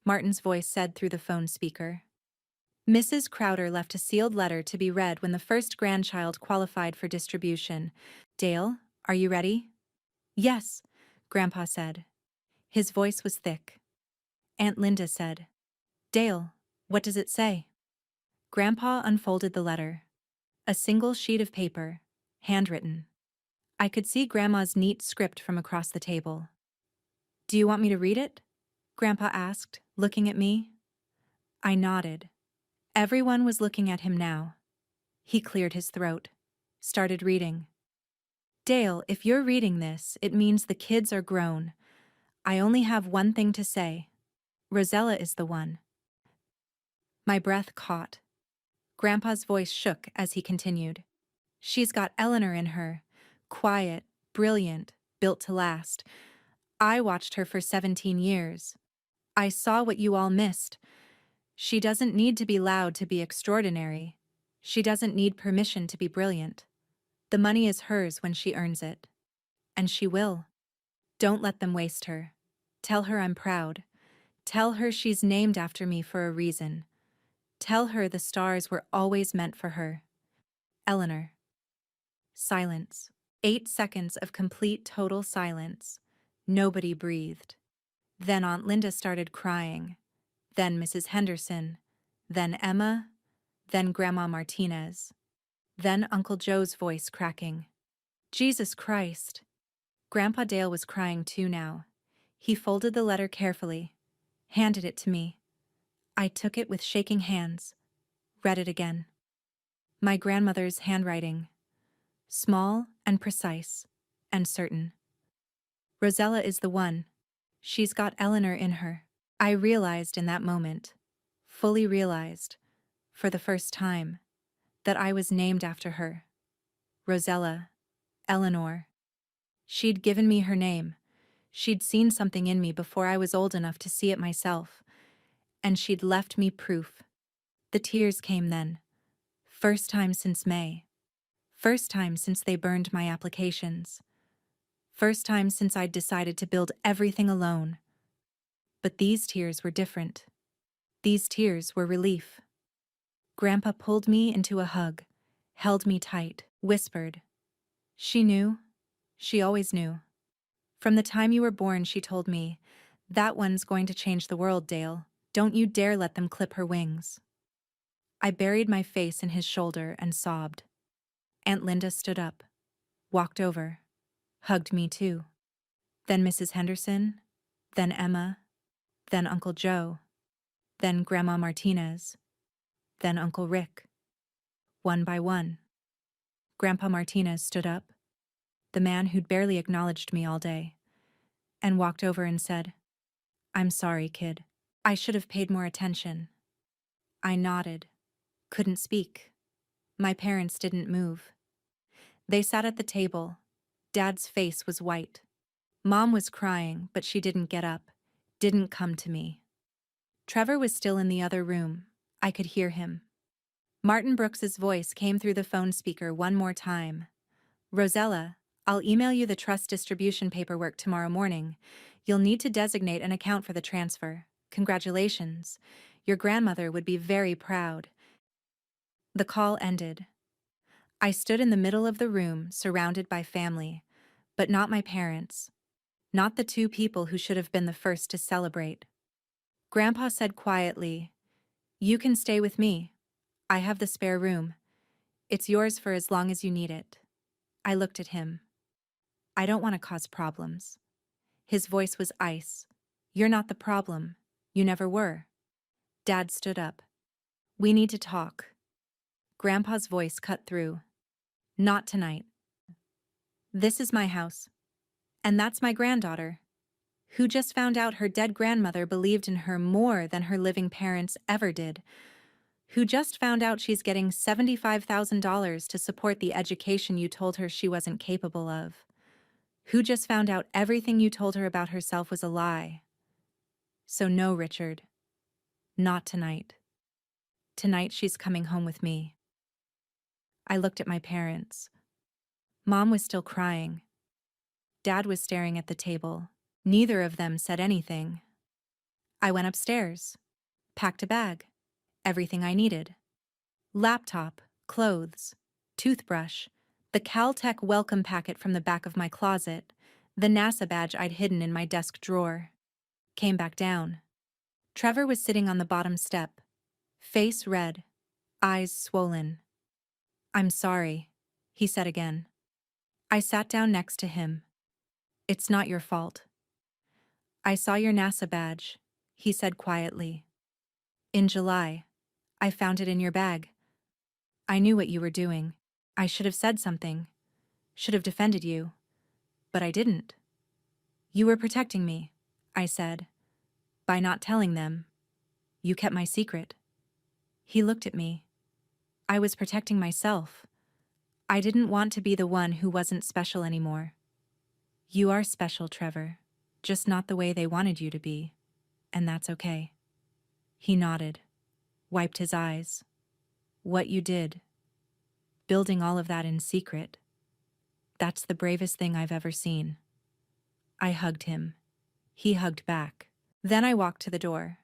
S1: Martin's voice said through the phone speaker. Mrs. Crowder left a sealed letter to be read when the first grandchild qualified for distribution. Dale, are you ready? Yes, Grandpa said. His voice was thick. Aunt Linda said, Dale, what does it say? Grandpa unfolded the letter. A single sheet of paper, handwritten. I could see Grandma's neat script from across the table. Do you want me to read it? Grandpa asked, looking at me. I nodded. Everyone was looking at him now. He cleared his throat, started reading. Dale, if you're reading this, it means the kids are grown. I only have one thing to say. Rosella is the one. My breath caught. Grandpa's voice shook as he continued. She's got Eleanor in her. Quiet, brilliant, built to last. I watched her for 17 years. I saw what you all missed. She doesn't need to be loud to be extraordinary. She doesn't need permission to be brilliant. The money is hers when she earns it. And she will. Don't let them waste her. Tell her I'm proud. Tell her she's named after me for a reason. Tell her the stars were always meant for her. Eleanor. Silence. 8 seconds of complete total silence. Nobody breathed. Then Aunt Linda started crying. Then Mrs. Henderson. Then Emma. Then Grandma Martinez. Then Uncle Joe's voice cracking. Jesus Christ. Grandpa Dale was crying too now. He folded the letter carefully, handed it to me. I took it with shaking hands, read it again. My grandmother's handwriting. Small and precise and certain. Rosella is the one. She's got Eleanor in her. I realized in that moment, fully realized, for the first time, that I was named after her. Rosella, Eleanor. She'd given me her name. She'd seen something in me before I was old enough to see it myself. And she'd left me proof. The tears came then. First time since May. First time since they burned my applications. First time since I'd decided to build everything alone. But these tears were different. These tears were relief. Grandpa pulled me into a hug, held me tight, whispered, "She knew. She always knew. From the time you were born, she told me, that one's going to change the world, Dale. Don't you dare let them clip her wings." I buried my face in his shoulder and sobbed. Aunt Linda stood up, walked over, hugged me too. Then Mrs. Henderson, then Emma, then Uncle Joe, then Grandma Martinez, then Uncle Rick. One by one. Grandpa Martinez stood up, the man who'd barely acknowledged me all day, and walked over and said, "I'm sorry, kid. I should have paid more attention." I nodded, couldn't speak. My parents didn't move. They sat at the table. Dad's face was white. Mom was crying, but she didn't get up, didn't come to me. Trevor was still in the other room. I could hear him. Martin Brooks's voice came through the phone speaker one more time. "Rosella, I'll email you the trust distribution paperwork tomorrow morning. You'll need to designate an account for the transfer. Congratulations. Your grandmother would be very proud." The call ended. I stood in the middle of the room, surrounded by family, but not my parents. Not the two people who should have been the first to celebrate. Grandpa said quietly, "You can stay with me. I have the spare room. It's yours for as long as you need it." I looked at him. "I don't want to cause problems." His voice was ice. "You're not the problem. You never were." Dad stood up. "We need to talk." Grandpa's voice cut through. "Not tonight. This is my house. And that's my granddaughter, who just found out her dead grandmother believed in her more than her living parents ever did, who just found out she's getting $75,000 to support the education you told her she wasn't capable of, who just found out everything you told her about herself was a lie. So no, Richard. Not tonight. Tonight she's coming home with me." I looked at my parents. Mom was still crying. Dad was staring at the table. Neither of them said anything. I went upstairs, packed a bag, everything I needed. Laptop, clothes, toothbrush, the Caltech welcome packet from the back of my closet, the NASA badge I'd hidden in my desk drawer. Came back down. Trevor was sitting on the bottom step, face red, eyes swollen. "I'm sorry," he said again. I sat down next to him. "It's not your fault." "I saw your NASA badge," he said quietly. "In July. I found it in your bag. I knew what you were doing. I should have said something, should have defended you, but I didn't." "You were protecting me," I said. "By not telling them. You kept my secret." He looked at me. "I was protecting myself. I didn't want to be the one who wasn't special anymore." "You are special, Trevor, just not the way they wanted you to be, and that's okay." He nodded, wiped his eyes. "What you did, building all of that in secret, that's the bravest thing I've ever seen." I hugged him. He hugged back. Then I walked to the door.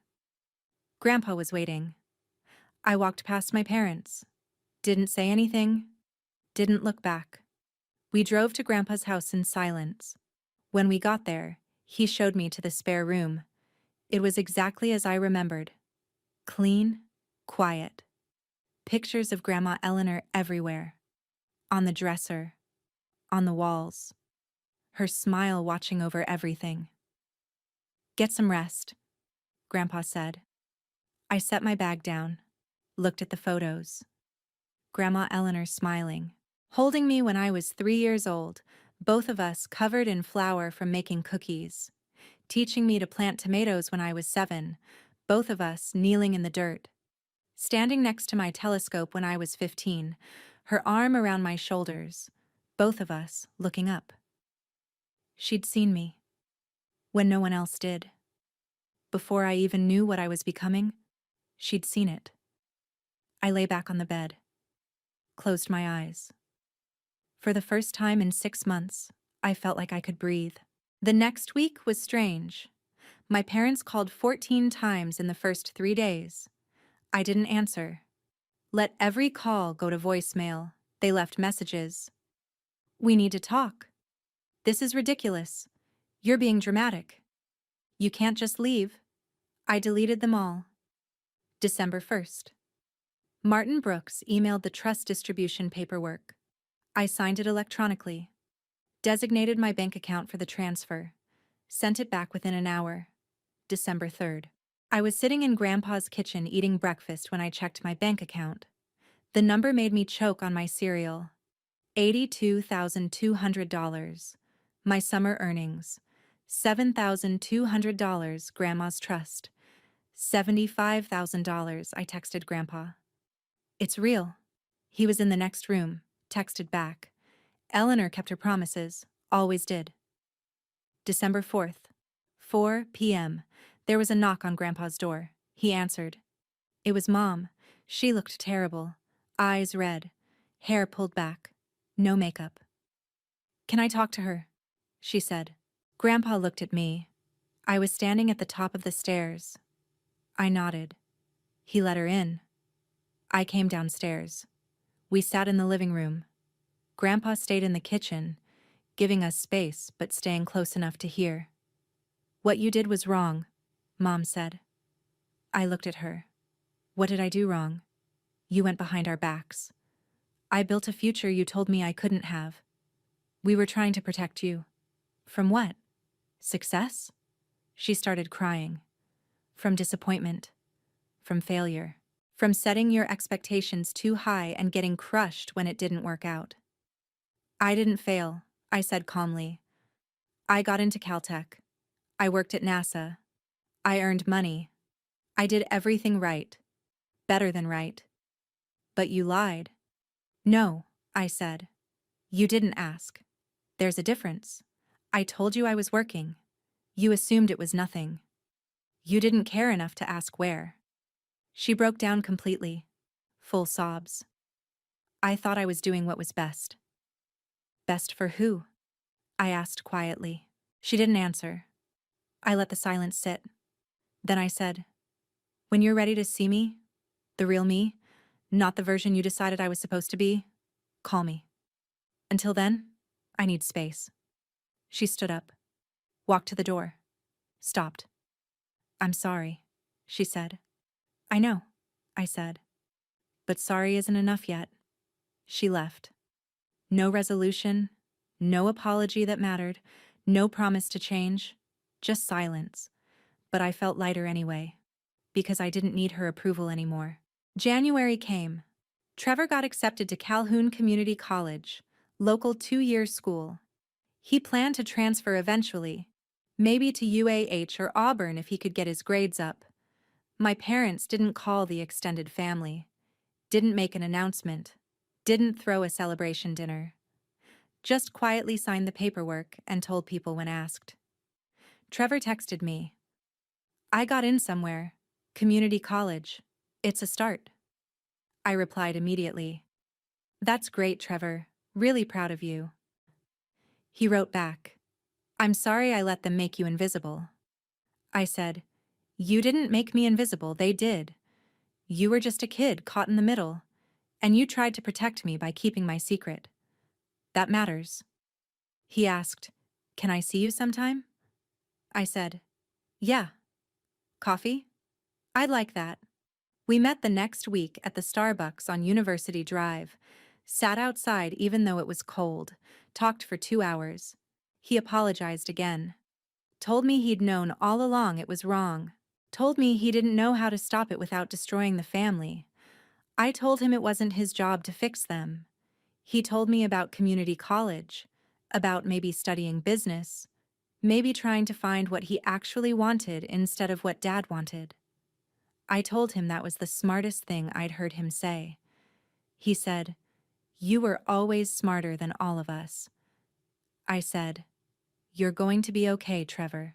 S1: Grandpa was waiting. I walked past my parents. Didn't say anything. Didn't look back. We drove to Grandpa's house in silence. When we got there, he showed me to the spare room. It was exactly as I remembered. Clean, quiet. Pictures of Grandma Eleanor everywhere. On the dresser. On the walls. Her smile watching over everything. "Get some rest," Grandpa said. I set my bag down, looked at the photos. Grandma Eleanor smiling, holding me when I was 3 years old, both of us covered in flour from making cookies. Teaching me to plant tomatoes when I was 7, both of us kneeling in the dirt. Standing next to my telescope when I was 15, her arm around my shoulders, both of us looking up. She'd seen me, when no one else did. Before I even knew what I was becoming, she'd seen it. I lay back on the bed, closed my eyes. For the first time in 6 months, I felt like I could breathe. The next week was strange. My parents called 14 times in the first 3 days. I didn't answer. Let every call go to voicemail. They left messages. We need to talk. This is ridiculous. You're being dramatic. You can't just leave. I deleted them all. December 1st. Martin Brooks emailed the trust distribution paperwork. I signed it electronically. Designated my bank account for the transfer. Sent it back within an hour. December 3rd. I was sitting in Grandpa's kitchen eating breakfast when I checked my bank account. The number made me choke on my cereal. $82,200. My summer earnings. $7,200 Grandma's trust. $75,000, I texted Grandpa. It's real. He was in the next room, texted back. Eleanor kept her promises, always did. December 4th. 4 p.m. There was a knock on Grandpa's door. He answered. It was Mom. She looked terrible. Eyes red. Hair pulled back. No makeup. Can I talk to her? She said. Grandpa looked at me. I was standing at the top of the stairs. I nodded. He let her in. I came downstairs. We sat in the living room. Grandpa stayed in the kitchen, giving us space but staying close enough to hear. What you did was wrong, Mom said. I looked at her. What did I do wrong? You went behind our backs. I built a future you told me I couldn't have. We were trying to protect you. From what? Success? She started crying. From disappointment. From failure. From setting your expectations too high and getting crushed when it didn't work out. I didn't fail, I said calmly. I got into Caltech. I worked at NASA. I earned money. I did everything right. Better than right. But you lied. No, I said. You didn't ask. There's a difference. I told you I was working. You assumed it was nothing. You didn't care enough to ask where. She broke down completely. Full sobs. I thought I was doing what was best. Best for who? I asked quietly. She didn't answer. I let the silence sit. Then I said, when you're ready to see me, the real me, not the version you decided I was supposed to be, call me. Until then, I need space. She stood up, walked to the door, stopped. I'm sorry, she said. I know, I said. But sorry isn't enough yet. She left. No resolution, no apology that mattered, no promise to change, just silence. But I felt lighter anyway, because I didn't need her approval anymore. January came. Trevor got accepted to Calhoun Community College, local 2-year school. He planned to transfer eventually, maybe to UAH or Auburn if he could get his grades up. My parents didn't call the extended family, didn't make an announcement, didn't throw a celebration dinner. Just quietly signed the paperwork and told people when asked. Trevor texted me. I got in somewhere, community college. It's a start. I replied immediately. That's great, Trevor. Really proud of you. He wrote back. I'm sorry I let them make you invisible. I said, you didn't make me invisible, they did. You were just a kid caught in the middle, and you tried to protect me by keeping my secret. That matters. He asked, can I see you sometime? I said, yeah. Coffee? I'd like that. We met the next week at the Starbucks on University Drive, sat outside even though it was cold, talked for 2 hours. He apologized again. Told me he'd known all along it was wrong. Told me he didn't know how to stop it without destroying the family. I told him it wasn't his job to fix them. He told me about community college, about maybe studying business, maybe trying to find what he actually wanted instead of what Dad wanted. I told him that was the smartest thing I'd heard him say. He said, you were always smarter than all of us. I said, you're going to be okay, Trevor.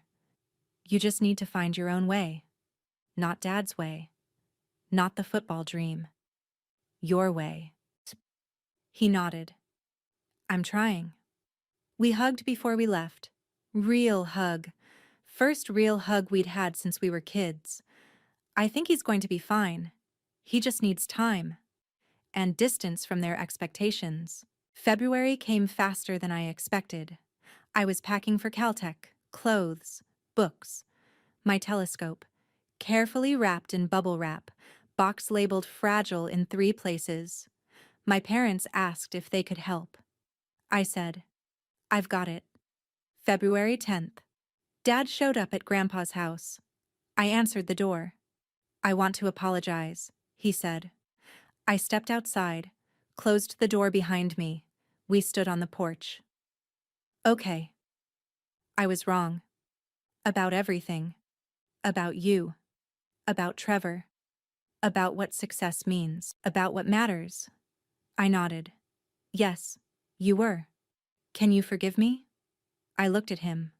S1: You just need to find your own way. Not Dad's way. Not the football dream. Your way. He nodded. I'm trying. We hugged before we left. Real hug. First real hug we'd had since we were kids. I think he's going to be fine. He just needs time and distance from their expectations. February came faster than I expected. I was packing for Caltech, clothes, books, my telescope, carefully wrapped in bubble wrap, box labeled fragile in 3 places. My parents asked if they could help. I said, I've got it. February 10th. Dad showed up at Grandpa's house. I answered the door. I want to apologize, he said. I stepped outside, closed the door behind me. We stood on the porch. Okay. I was wrong. About everything. About you. About Trevor. About what success means. About what matters. I nodded. Yes, you were. Can you forgive me? I looked at him.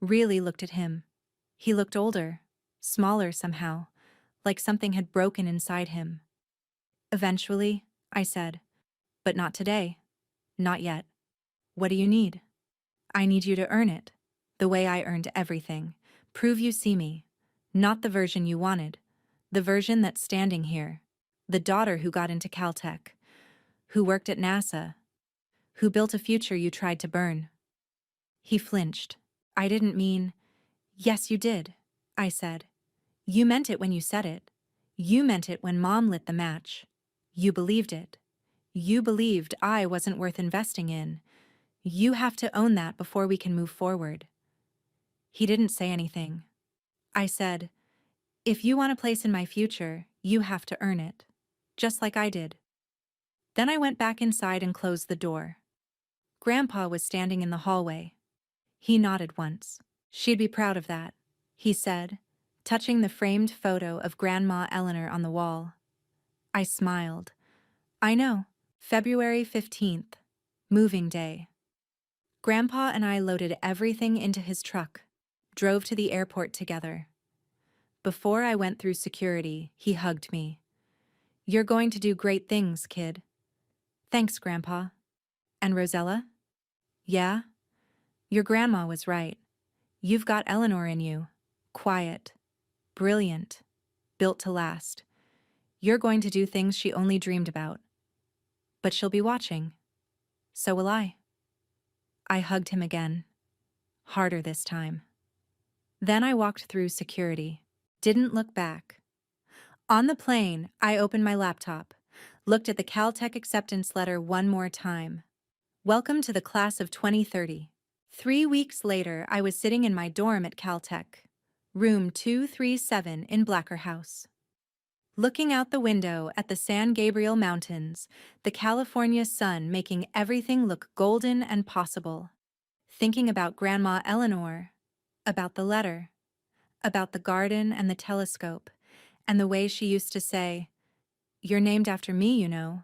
S1: Really looked at him. He looked older, smaller somehow, like something had broken inside him. Eventually, I said, but not today. Not yet. What do you need? I need you to earn it. The way I earned everything. Prove you see me. Not the version you wanted. The version that's standing here. The daughter who got into Caltech. Who worked at NASA. Who built a future you tried to burn. He flinched. I didn't mean... Yes, you did, I said. You meant it when you said it. You meant it when Mom lit the match. You believed it. You believed I wasn't worth investing in. You have to own that before we can move forward. He didn't say anything. I said, if you want a place in my future, you have to earn it. Just like I did. Then I went back inside and closed the door. Grandpa was standing in the hallway. He nodded once. She'd be proud of that, he said, touching the framed photo of Grandma Eleanor on the wall. I smiled. I know. February 15th. Moving day. Grandpa and I loaded everything into his truck, drove to the airport together. Before I went through security, he hugged me. You're going to do great things, kid. Thanks, Grandpa. And Rosella? Yeah? Your grandma was right. You've got Eleanor in you. Quiet. Brilliant. Built to last. You're going to do things she only dreamed about. But she'll be watching. So will I. I hugged him again. Harder this time. Then I walked through security. Didn't look back. On the plane, I opened my laptop, looked at the Caltech acceptance letter one more time. Welcome to the class of 2030. 3 weeks later, I was sitting in my dorm at Caltech, room 237 in Blacker House. Looking out the window at the San Gabriel Mountains, the California sun making everything look golden and possible. Thinking about Grandma Eleanor, about the letter, about the garden and the telescope, and the way she used to say, "You're named after me, you know,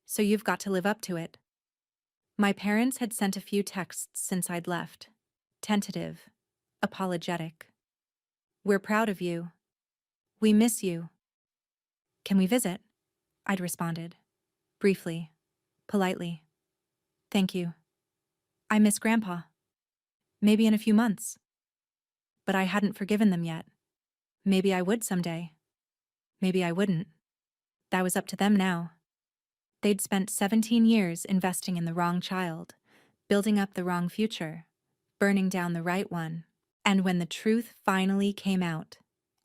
S1: so you've got to live up to it." My parents had sent a few texts since I'd left. Tentative, apologetic. We're proud of you. We miss you. Can we visit? I'd responded. Briefly, politely. Thank you. I miss Grandpa. Maybe in a few months. But I hadn't forgiven them yet. Maybe I would someday. Maybe I wouldn't. That was up to them now. They'd spent 17 years investing in the wrong child, building up the wrong future, burning down the right one. And when the truth finally came out,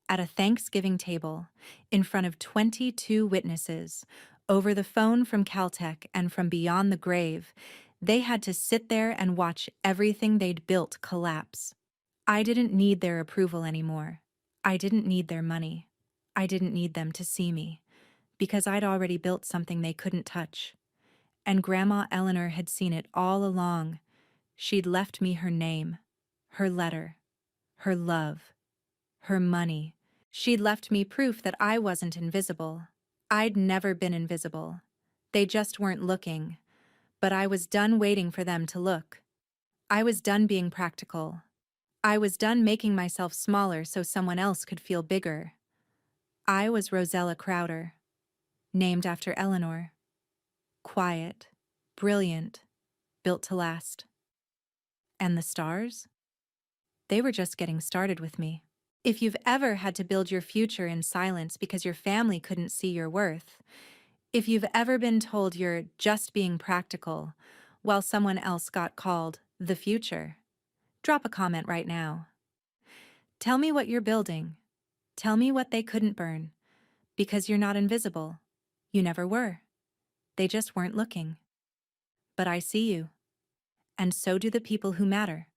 S1: at a Thanksgiving table, in front of 22 witnesses, over the phone from Caltech and from beyond the grave, they had to sit there and watch everything they'd built collapse. I didn't need their approval anymore. I didn't need their money. I didn't need them to see me, because I'd already built something they couldn't touch. And Grandma Eleanor had seen it all along. She'd left me her name, her letter, her love, her money. She'd left me proof that I wasn't invisible. I'd never been invisible. They just weren't looking. But I was done waiting for them to look. I was done being practical. I was done making myself smaller so someone else could feel bigger. I was Rosella Crowder, named after Eleanor. Quiet, brilliant, built to last. And the stars? They were just getting started with me. If you've ever had to build your future in silence because your family couldn't see your worth, if you've ever been told you're just being practical while someone else got called the future, drop a comment right now. Tell me what you're building. Tell me what they couldn't burn. Because you're not invisible. You never were. They just weren't looking. But I see you. And so do the people who matter.